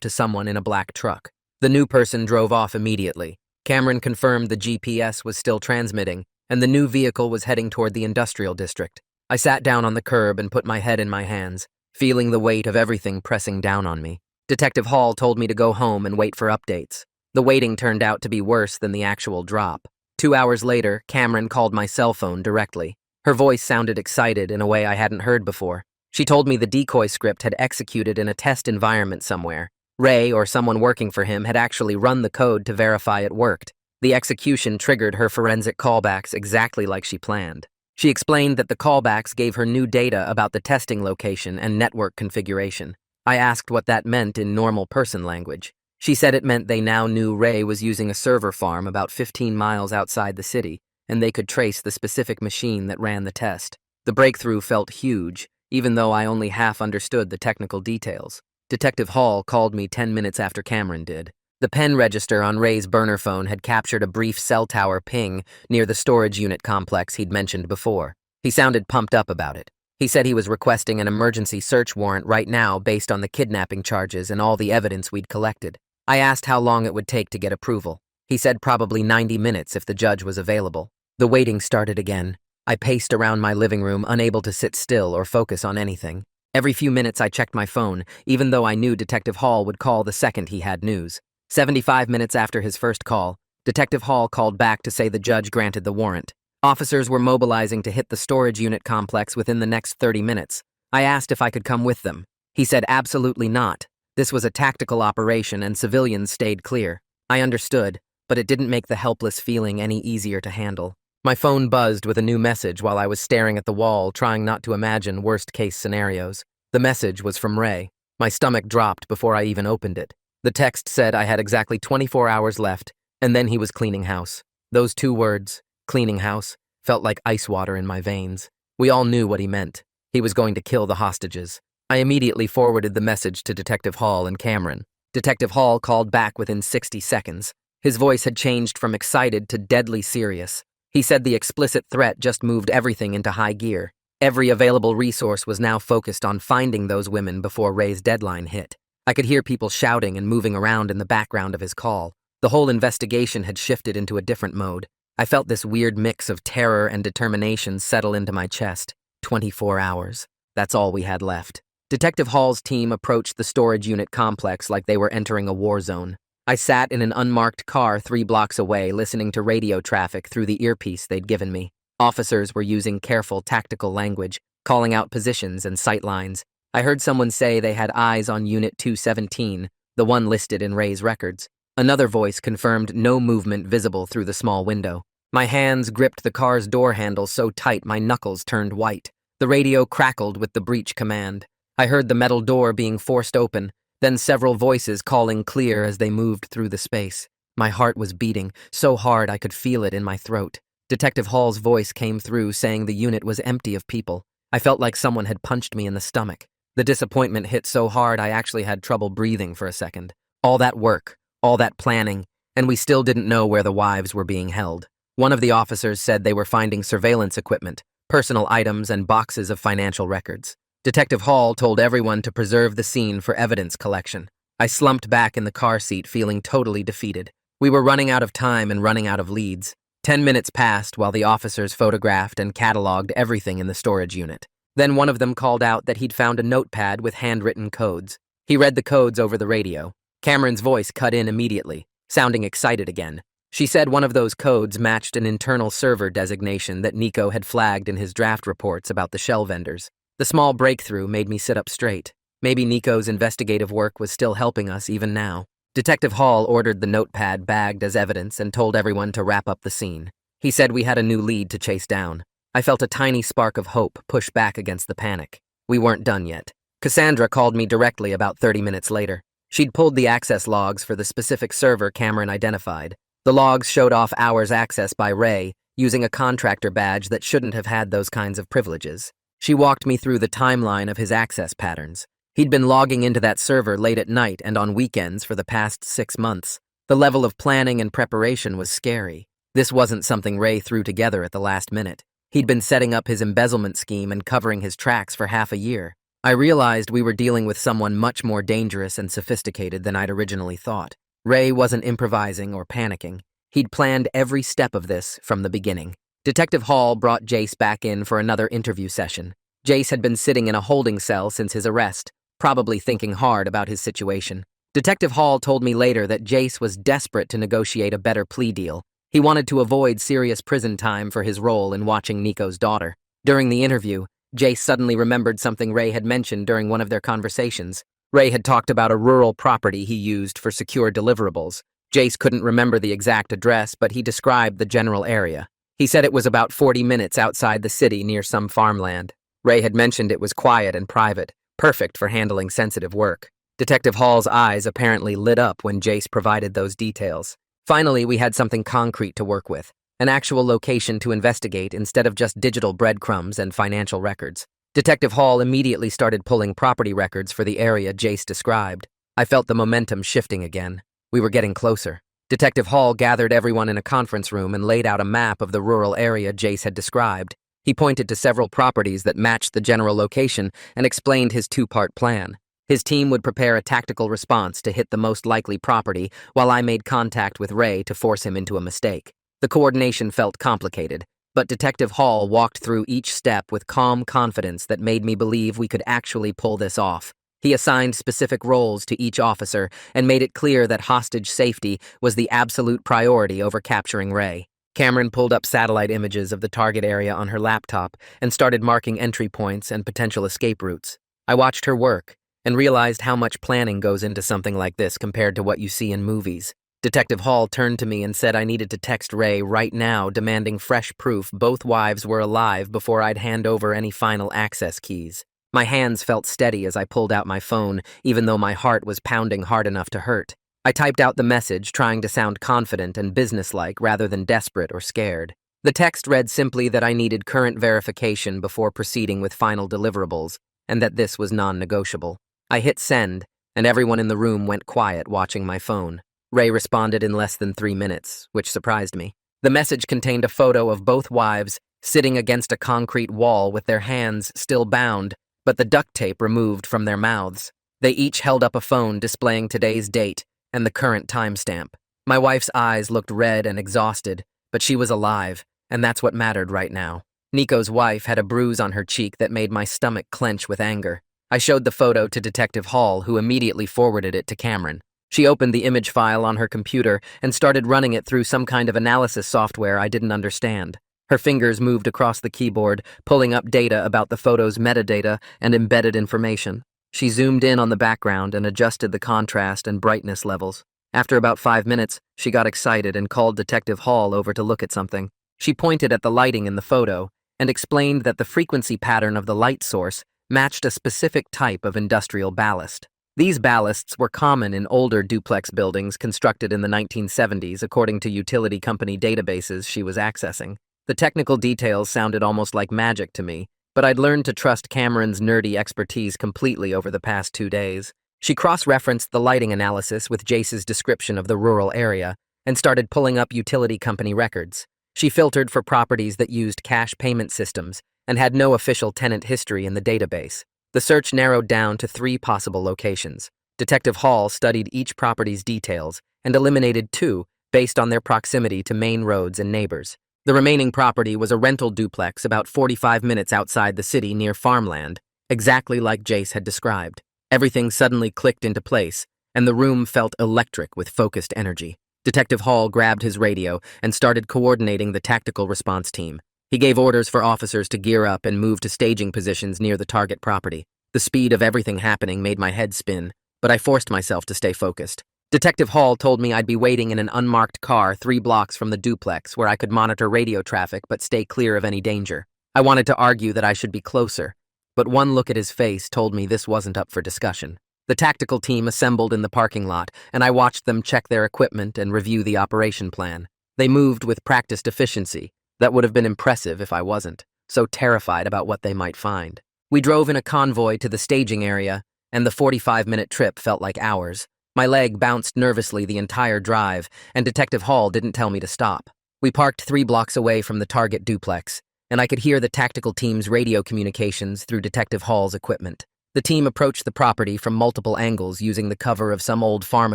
to someone in a black truck. The new person drove off immediately. Cameron confirmed the GPS was still transmitting, and the new vehicle was heading toward the industrial district. I sat down on the curb and put my head in my hands, feeling the weight of everything pressing down on me. Detective Hall told me to go home and wait for updates. The waiting turned out to be worse than the actual drop. 2 hours later, Cameron called my cell phone directly. Her voice sounded excited in a way I hadn't heard before. She told me the decoy script had executed in a test environment somewhere. Ray, or someone working for him, had actually run the code to verify it worked. The execution triggered her forensic callbacks exactly like she planned. She explained that the callbacks gave her new data about the testing location and network configuration. I asked what that meant in normal person language. She said it meant they now knew Ray was using a server farm about 15 miles outside the city, and they could trace the specific machine that ran the test. The breakthrough felt huge, even though I only half understood the technical details. Detective Hall called me 10 minutes after Cameron did. The pen register on Ray's burner phone had captured a brief cell tower ping near the storage unit complex he'd mentioned before. He sounded pumped up about it. He said he was requesting an emergency search warrant right now based on the kidnapping charges and all the evidence we'd collected. I asked how long it would take to get approval. He said probably 90 minutes if the judge was available. The waiting started again. I paced around my living room, unable to sit still or focus on anything. Every few minutes I checked my phone, even though I knew Detective Hall would call the second he had news. 75 minutes after his first call, Detective Hall called back to say the judge granted the warrant. Officers were mobilizing to hit the storage unit complex within the next 30 minutes. I asked if I could come with them. He said absolutely not. This was a tactical operation and civilians stayed clear. I understood, but it didn't make the helpless feeling any easier to handle. My phone buzzed with a new message while I was staring at the wall, trying not to imagine worst-case scenarios. The message was from Ray. My stomach dropped before I even opened it. The text said I had exactly 24 hours left, and then he was cleaning house. Those 2 words, cleaning house, felt like ice water in my veins. We all knew what he meant. He was going to kill the hostages. I immediately forwarded the message to Detective Hall and Cameron. Detective Hall called back within 60 seconds. His voice had changed from excited to deadly serious. He said the explicit threat just moved everything into high gear. Every available resource was now focused on finding those women before Ray's deadline hit. I could hear people shouting and moving around in the background of his call. The whole investigation had shifted into a different mode. I felt this weird mix of terror and determination settle into my chest. 24 hours. That's all we had left. Detective Hall's team approached the storage unit complex like they were entering a war zone. I sat in an unmarked car 3 blocks away, listening to radio traffic through the earpiece they'd given me. Officers were using careful, tactical language, calling out positions and sight lines. I heard someone say they had eyes on Unit 217, the one listed in Ray's records. Another voice confirmed no movement visible through the small window. My hands gripped the car's door handle so tight my knuckles turned white. The radio crackled with the breach command. I heard the metal door being forced open, then several voices calling clear as they moved through the space. My heart was beating so hard I could feel it in my throat. Detective Hall's voice came through saying the unit was empty of people. I felt like someone had punched me in the stomach. The disappointment hit so hard I actually had trouble breathing for a second. All that work, all that planning, and we still didn't know where the wives were being held. One of the officers said they were finding surveillance equipment, personal items, and boxes of financial records. Detective Hall told everyone to preserve the scene for evidence collection. I slumped back in the car seat feeling totally defeated. We were running out of time and running out of leads. 10 minutes passed while the officers photographed and cataloged everything in the storage unit. Then one of them called out that he'd found a notepad with handwritten codes. He read the codes over the radio. Cameron's voice cut in immediately, sounding excited again. She said one of those codes matched an internal server designation that Nico had flagged in his draft reports about the shell vendors. The small breakthrough made me sit up straight. Maybe Nico's investigative work was still helping us even now. Detective Hall ordered the notepad bagged as evidence and told everyone to wrap up the scene. He said we had a new lead to chase down. I felt a tiny spark of hope push back against the panic. We weren't done yet. Cassandra called me directly about 30 minutes later. She'd pulled the access logs for the specific server Cameron identified. The logs showed off hours accessed by Ray, using a contractor badge that shouldn't have had those kinds of privileges. She walked me through the timeline of his access patterns. He'd been logging into that server late at night and on weekends for the past 6 months. The level of planning and preparation was scary. This wasn't something Ray threw together at the last minute. He'd been setting up his embezzlement scheme and covering his tracks for half a year. I realized we were dealing with someone much more dangerous and sophisticated than I'd originally thought. Ray wasn't improvising or panicking. He'd planned every step of this from the beginning. Detective Hall brought Jace back in for another interview session. Jace had been sitting in a holding cell since his arrest, probably thinking hard about his situation. Detective Hall told me later that Jace was desperate to negotiate a better plea deal. He wanted to avoid serious prison time for his role in watching Nico's daughter. During the interview, Jace suddenly remembered something Ray had mentioned during one of their conversations. Ray had talked about a rural property he used for secure deliverables. Jace couldn't remember the exact address, but he described the general area. He said it was about 40 minutes outside the city near some farmland. Ray had mentioned it was quiet and private, perfect for handling sensitive work. Detective Hall's eyes apparently lit up when Jace provided those details. Finally, we had something concrete to work with, an actual location to investigate instead of just digital breadcrumbs and financial records. Detective Hall immediately started pulling property records for the area Jace described. I felt the momentum shifting again. We were getting closer. Detective Hall gathered everyone in a conference room and laid out a map of the rural area Jace had described. He pointed to several properties that matched the general location and explained his 2-part plan. His team would prepare a tactical response to hit the most likely property, while I made contact with Ray to force him into a mistake. The coordination felt complicated, but Detective Hall walked through each step with calm confidence that made me believe we could actually pull this off. He assigned specific roles to each officer and made it clear that hostage safety was the absolute priority over capturing Ray. Cameron pulled up satellite images of the target area on her laptop and started marking entry points and potential escape routes. I watched her work and realized how much planning goes into something like this compared to what you see in movies. Detective Hall turned to me and said I needed to text Ray right now, demanding fresh proof both wives were alive before I'd hand over any final access keys. My hands felt steady as I pulled out my phone, even though my heart was pounding hard enough to hurt. I typed out the message, trying to sound confident and businesslike rather than desperate or scared. The text read simply that I needed current verification before proceeding with final deliverables, and that this was non-negotiable. I hit send, and everyone in the room went quiet watching my phone. Ray responded in less than 3 minutes, which surprised me. The message contained a photo of both wives sitting against a concrete wall with their hands still bound, but the duct tape removed from their mouths. They each held up a phone displaying today's date and the current timestamp. My wife's eyes looked red and exhausted, but she was alive, and that's what mattered right now. Nico's wife had a bruise on her cheek that made my stomach clench with anger. I showed the photo to Detective Hall, who immediately forwarded it to Cameron. She opened the image file on her computer and started running it through some kind of analysis software I didn't understand. Her fingers moved across the keyboard, pulling up data about the photo's metadata and embedded information. She zoomed in on the background and adjusted the contrast and brightness levels. After about 5 minutes, she got excited and called Detective Hall over to look at something. She pointed at the lighting in the photo and explained that the frequency pattern of the light source matched a specific type of industrial ballast. These ballasts were common in older duplex buildings constructed in the 1970s, according to utility company databases she was accessing. The technical details sounded almost like magic to me, but I'd learned to trust Cameron's nerdy expertise completely over the past 2 days. She cross-referenced the lighting analysis with Jace's description of the rural area and started pulling up utility company records. She filtered for properties that used cash payment systems and had no official tenant history in the database. The search narrowed down to 3 possible locations. Detective Hall studied each property's details and eliminated 2 based on their proximity to main roads and neighbors. The remaining property was a rental duplex about 45 minutes outside the city near farmland, exactly like Jace had described. Everything suddenly clicked into place, and the room felt electric with focused energy. Detective Hall grabbed his radio and started coordinating the tactical response team. He gave orders for officers to gear up and move to staging positions near the target property. The speed of everything happening made my head spin, but I forced myself to stay focused. Detective Hall told me I'd be waiting in an unmarked car 3 blocks from the duplex where I could monitor radio traffic but stay clear of any danger. I wanted to argue that I should be closer, but one look at his face told me this wasn't up for discussion. The tactical team assembled in the parking lot, and I watched them check their equipment and review the operation plan. They moved with practiced efficiency. That would have been impressive if I wasn't so terrified about what they might find. We drove in a convoy to the staging area, and the 45-minute trip felt like hours. My leg bounced nervously the entire drive, and Detective Hall didn't tell me to stop. We parked 3 blocks away from the target duplex, and I could hear the tactical team's radio communications through Detective Hall's equipment. The team approached the property from multiple angles using the cover of some old farm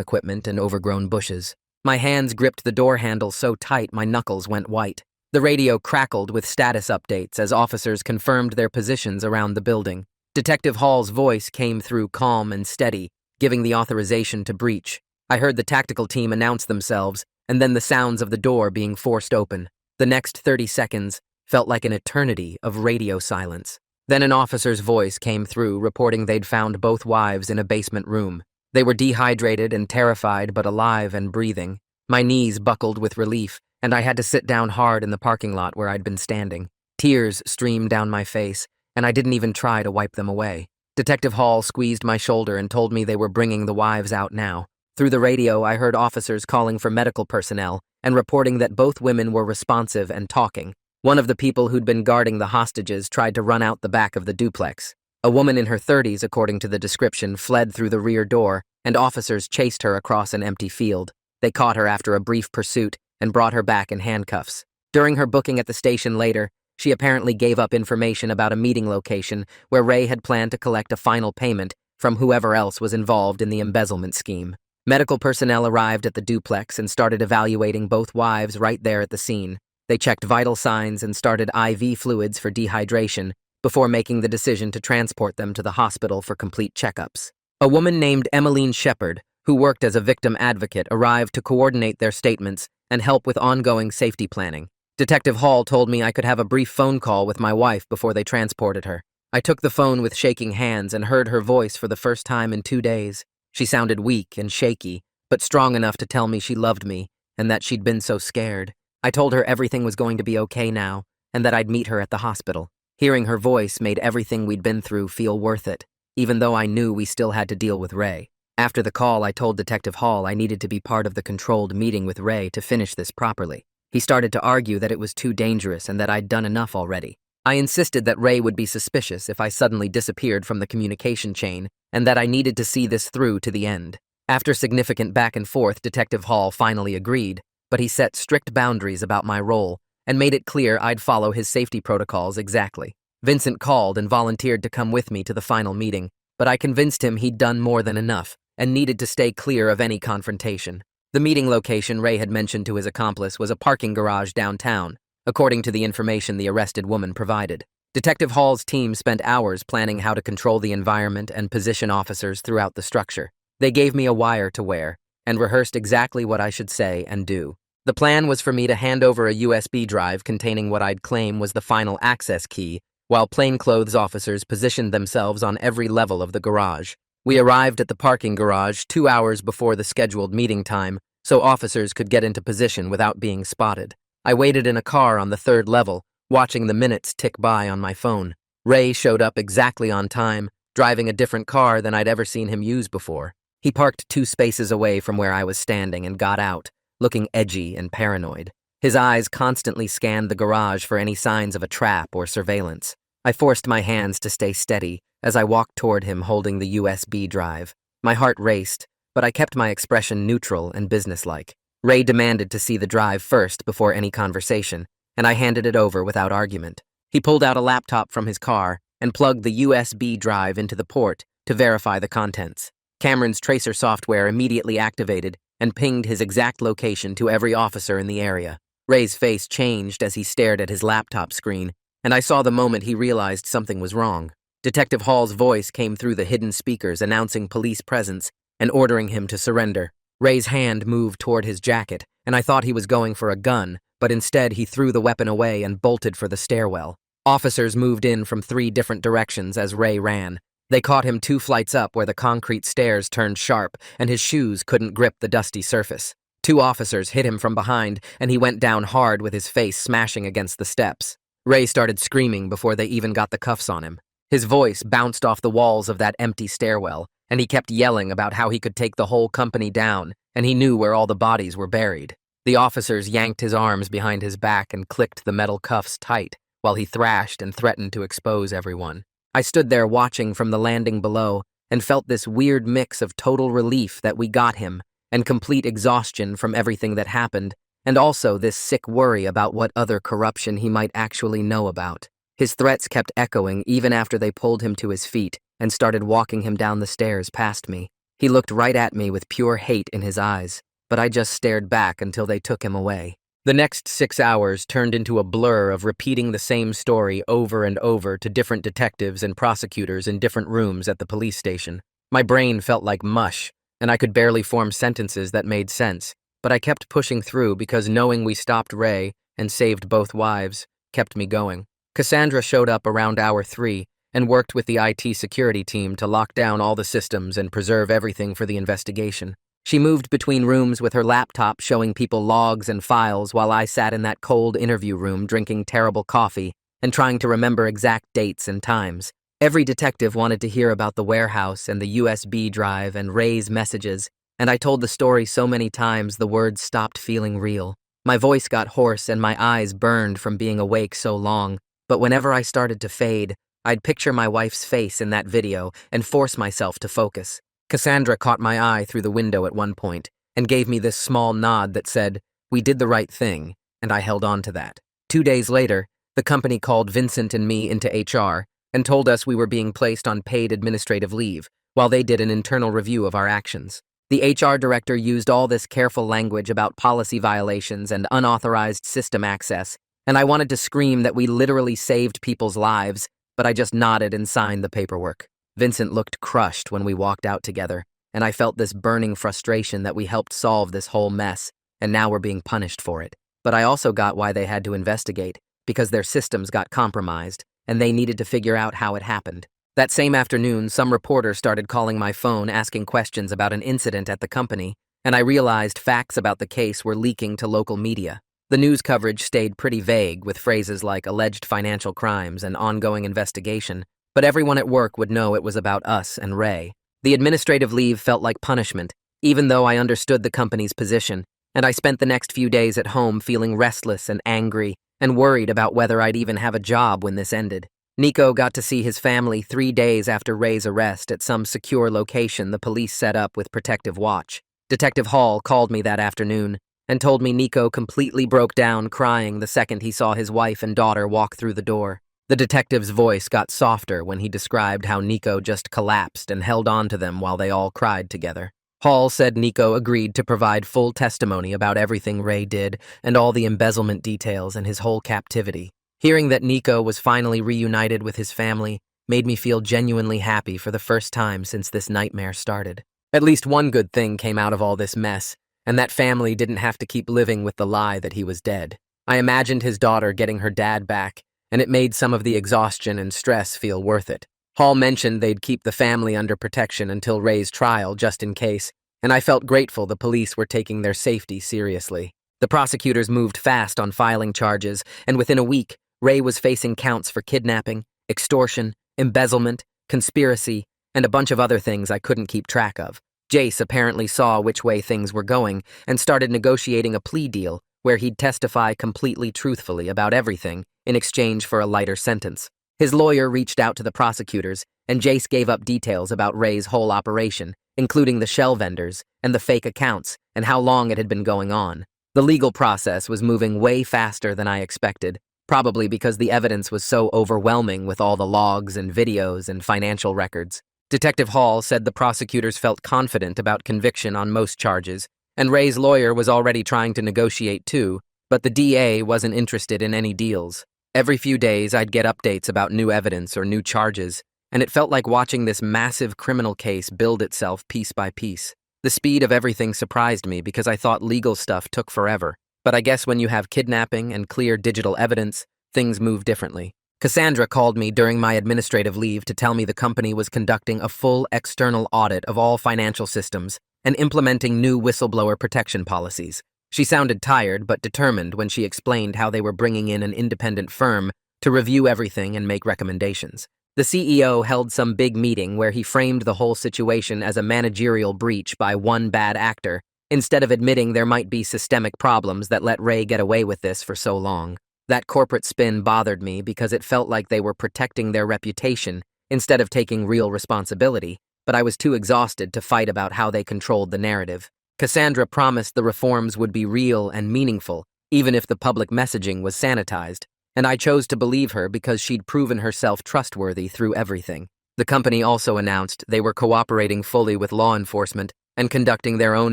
equipment and overgrown bushes. My hands gripped the door handle so tight my knuckles went white. The radio crackled with status updates as officers confirmed their positions around the building. Detective Hall's voice came through calm and steady, giving the authorization to breach. I heard the tactical team announce themselves, and then the sounds of the door being forced open. The next 30 seconds felt like an eternity of radio silence. Then an officer's voice came through, reporting they'd found both wives in a basement room. They were dehydrated and terrified, but alive and breathing. My knees buckled with relief, and I had to sit down hard in the parking lot where I'd been standing. Tears streamed down my face, and I didn't even try to wipe them away. Detective Hall squeezed my shoulder and told me they were bringing the wives out now. Through the radio, I heard officers calling for medical personnel and reporting that both women were responsive and talking. One of the people who'd been guarding the hostages tried to run out the back of the duplex. A woman in her 30s, according to the description, fled through the rear door, and officers chased her across an empty field. They caught her after a brief pursuit and brought her back in handcuffs. During her booking at the station later, she apparently gave up information about a meeting location where Ray had planned to collect a final payment from whoever else was involved in the embezzlement scheme. Medical personnel arrived at the duplex and started evaluating both wives right there at the scene. They checked vital signs and started IV fluids for dehydration before making the decision to transport them to the hospital for complete checkups. A woman named Emmeline Shepard, who worked as a victim advocate, arrived to coordinate their statements and help with ongoing safety planning. Detective Hall told me I could have a brief phone call with my wife before they transported her. I took the phone with shaking hands and heard her voice for the first time in 2 days. She sounded weak and shaky, but strong enough to tell me she loved me and that she'd been so scared. I told her everything was going to be okay now and that I'd meet her at the hospital. Hearing her voice made everything we'd been through feel worth it, even though I knew we still had to deal with Ray. After the call, I told Detective Hall I needed to be part of the controlled meeting with Ray to finish this properly. He started to argue that it was too dangerous and that I'd done enough already. I insisted that Ray would be suspicious if I suddenly disappeared from the communication chain and that I needed to see this through to the end. After significant back and forth, Detective Hall finally agreed, but he set strict boundaries about my role and made it clear I'd follow his safety protocols exactly. Vincent called and volunteered to come with me to the final meeting, but I convinced him he'd done more than enough and needed to stay clear of any confrontation. The meeting location Ray had mentioned to his accomplice was a parking garage downtown, according to the information the arrested woman provided. Detective Hall's team spent hours planning how to control the environment and position officers throughout the structure. They gave me a wire to wear and rehearsed exactly what I should say and do. The plan was for me to hand over a USB drive containing what I'd claim was the final access key, while plainclothes officers positioned themselves on every level of the garage. We arrived at the parking garage 2 hours before the scheduled meeting time, so officers could get into position without being spotted. I waited in a car on the 3rd level, watching the minutes tick by on my phone. Ray showed up exactly on time, driving a different car than I'd ever seen him use before. He parked 2 spaces away from where I was standing and got out, looking edgy and paranoid. His eyes constantly scanned the garage for any signs of a trap or surveillance. I forced my hands to stay steady as I walked toward him holding the USB drive. My heart raced, but I kept my expression neutral and businesslike. Ray demanded to see the drive first before any conversation, and I handed it over without argument. He pulled out a laptop from his car and plugged the USB drive into the port to verify the contents. Cameron's tracer software immediately activated and pinged his exact location to every officer in the area. Ray's face changed as he stared at his laptop screen, and I saw the moment he realized something was wrong. Detective Hall's voice came through the hidden speakers announcing police presence and ordering him to surrender. Ray's hand moved toward his jacket, and I thought he was going for a gun, but instead he threw the weapon away and bolted for the stairwell. Officers moved in from 3 different directions as Ray ran. They caught him 2 flights up where the concrete stairs turned sharp and his shoes couldn't grip the dusty surface. 2 officers hit him from behind, and he went down hard with his face smashing against the steps. Ray started screaming before they even got the cuffs on him. His voice bounced off the walls of that empty stairwell, and he kept yelling about how he could take the whole company down, and he knew where all the bodies were buried. The officers yanked his arms behind his back and clicked the metal cuffs tight, while he thrashed and threatened to expose everyone. I stood there watching from the landing below and felt this weird mix of total relief that we got him and complete exhaustion from everything that happened, and also this sick worry about what other corruption he might actually know about. His threats kept echoing even after they pulled him to his feet and started walking him down the stairs past me. He looked right at me with pure hate in his eyes, but I just stared back until they took him away. The next 6 hours turned into a blur of repeating the same story over and over to different detectives and prosecutors in different rooms at the police station. My brain felt like mush, and I could barely form sentences that made sense, but I kept pushing through because knowing we stopped Ray and saved both wives kept me going. Cassandra showed up around hour 3 and worked with the IT security team to lock down all the systems and preserve everything for the investigation. She moved between rooms with her laptop showing people logs and files while I sat in that cold interview room drinking terrible coffee and trying to remember exact dates and times. Every detective wanted to hear about the warehouse and the USB drive and Ray's messages, and I told the story so many times the words stopped feeling real. My voice got hoarse and my eyes burned from being awake so long, but whenever I started to fade, I'd picture my wife's face in that video and force myself to focus. Cassandra caught my eye through the window at one point and gave me this small nod that said, "We did the right thing," and I held on to that. 2 days later, the company called Vincent and me into HR and told us we were being placed on paid administrative leave while they did an internal review of our actions. The HR director used all this careful language about policy violations and unauthorized system access, and I wanted to scream that we literally saved people's lives, but I just nodded and signed the paperwork. Vincent looked crushed when we walked out together, and I felt this burning frustration that we helped solve this whole mess, and now we're being punished for it. But I also got why they had to investigate, because their systems got compromised, and they needed to figure out how it happened. That same afternoon, some reporter started calling my phone asking questions about an incident at the company, and I realized facts about the case were leaking to local media. The news coverage stayed pretty vague, with phrases like alleged financial crimes and ongoing investigation, but everyone at work would know it was about us and Ray. The administrative leave felt like punishment, even though I understood the company's position, and I spent the next few days at home feeling restless and angry and worried about whether I'd even have a job when this ended. Nico got to see his family 3 days after Ray's arrest at some secure location the police set up with protective watch. Detective Hall called me that afternoon and told me Nico completely broke down crying the second he saw his wife and daughter walk through the door. The detective's voice got softer when he described how Nico just collapsed and held on to them while they all cried together. Hall said Nico agreed to provide full testimony about everything Ray did and all the embezzlement details and his whole captivity. Hearing that Nico was finally reunited with his family made me feel genuinely happy for the first time since this nightmare started. At least one good thing came out of all this mess, and that family didn't have to keep living with the lie that he was dead. I imagined his daughter getting her dad back, and it made some of the exhaustion and stress feel worth it. Hall mentioned they'd keep the family under protection until Ray's trial, just in case, and I felt grateful the police were taking their safety seriously. The prosecutors moved fast on filing charges, and within a week, Ray was facing counts for kidnapping, extortion, embezzlement, conspiracy, and a bunch of other things I couldn't keep track of. Jace apparently saw which way things were going and started negotiating a plea deal where he'd testify completely truthfully about everything in exchange for a lighter sentence. His lawyer reached out to the prosecutors, and Jace gave up details about Ray's whole operation, including the shell vendors and the fake accounts and how long it had been going on. The legal process was moving way faster than I expected, probably because the evidence was so overwhelming with all the logs and videos and financial records. Detective Hall said the prosecutors felt confident about conviction on most charges, and Ray's lawyer was already trying to negotiate too, but the DA wasn't interested in any deals. Every few days, I'd get updates about new evidence or new charges, and it felt like watching this massive criminal case build itself piece by piece. The speed of everything surprised me because I thought legal stuff took forever. But I guess when you have kidnapping and clear digital evidence, things move differently. Cassandra called me during my administrative leave to tell me the company was conducting a full external audit of all financial systems and implementing new whistleblower protection policies. She sounded tired but determined when she explained how they were bringing in an independent firm to review everything and make recommendations. The CEO held some big meeting where he framed the whole situation as a managerial breach by one bad actor, instead of admitting there might be systemic problems that let Ray get away with this for so long. That corporate spin bothered me because it felt like they were protecting their reputation instead of taking real responsibility, but I was too exhausted to fight about how they controlled the narrative. Cassandra promised the reforms would be real and meaningful, even if the public messaging was sanitized, and I chose to believe her because she'd proven herself trustworthy through everything. The company also announced they were cooperating fully with law enforcement and conducting their own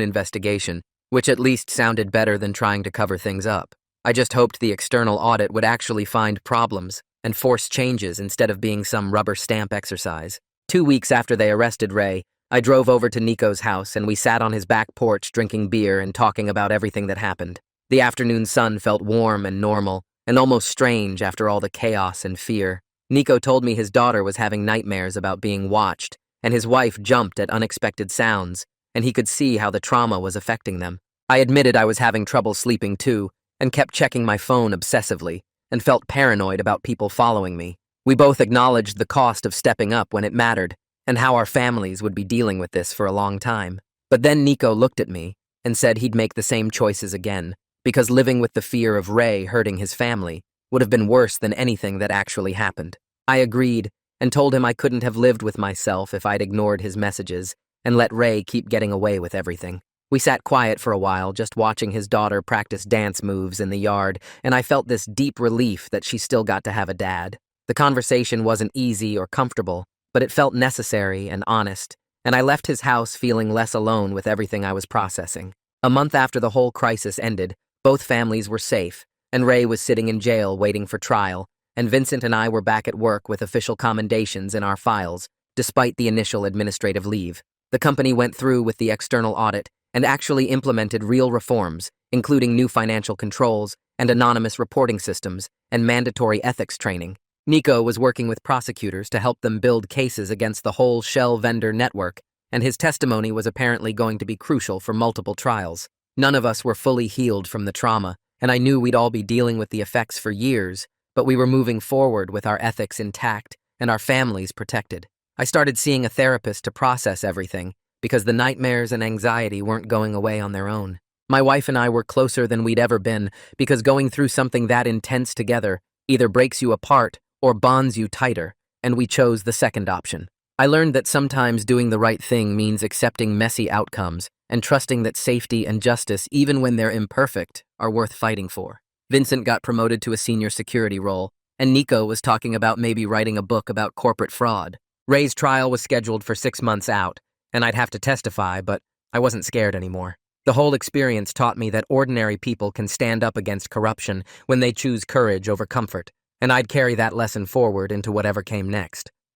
investigation, which at least sounded better than trying to cover things up. I just hoped the external audit would actually find problems and force changes instead of being some rubber stamp exercise. 2 weeks after they arrested Ray, I drove over to Nico's house and we sat on his back porch drinking beer and talking about everything that happened. The afternoon sun felt warm and normal, and almost strange after all the chaos and fear. Nico told me his daughter was having nightmares about being watched, and his wife jumped at unexpected sounds, and he could see how the trauma was affecting them. I admitted I was having trouble sleeping too, and kept checking my phone obsessively, and felt paranoid about people following me. We both acknowledged the cost of stepping up when it mattered, and how our families would be dealing with this for a long time. But then Nico looked at me and said he'd make the same choices again, because living with the fear of Ray hurting his family would have been worse than anything that actually happened. I agreed and told him I couldn't have lived with myself if I'd ignored his messages and let Ray keep getting away with everything. We sat quiet for a while, just watching his daughter practice dance moves in the yard, and I felt this deep relief that she still got to have a dad. The conversation wasn't easy or comfortable, but it felt necessary and honest, and I left his house feeling less alone with everything I was processing. A month after the whole crisis ended, both families were safe, and Ray was sitting in jail waiting for trial, and Vincent and I were back at work with official commendations in our files, despite the initial administrative leave. The company went through with the external audit and actually implemented real reforms, including new financial controls and anonymous reporting systems and mandatory ethics training. Nico was working with prosecutors to help them build cases against the whole shell vendor network, and his testimony was apparently going to be crucial for multiple trials. None of us were fully healed from the trauma, and I knew we'd all be dealing with the effects for years, but we were moving forward with our ethics intact and our families protected. I started seeing a therapist to process everything, because the nightmares and anxiety weren't going away on their own. My wife and I were closer than we'd ever been because going through something that intense together either breaks you apart or bonds you tighter, and we chose the second option. I learned that sometimes doing the right thing means accepting messy outcomes and trusting that safety and justice, even when they're imperfect, are worth fighting for. Vincent got promoted to a senior security role, and Nico was talking about maybe writing a book about corporate fraud. Ray's trial was scheduled for 6 months out, and I'd have to testify, but I wasn't scared anymore. The whole experience taught me that ordinary people can stand up against corruption when they choose courage over comfort, and I'd carry that lesson forward into whatever came next.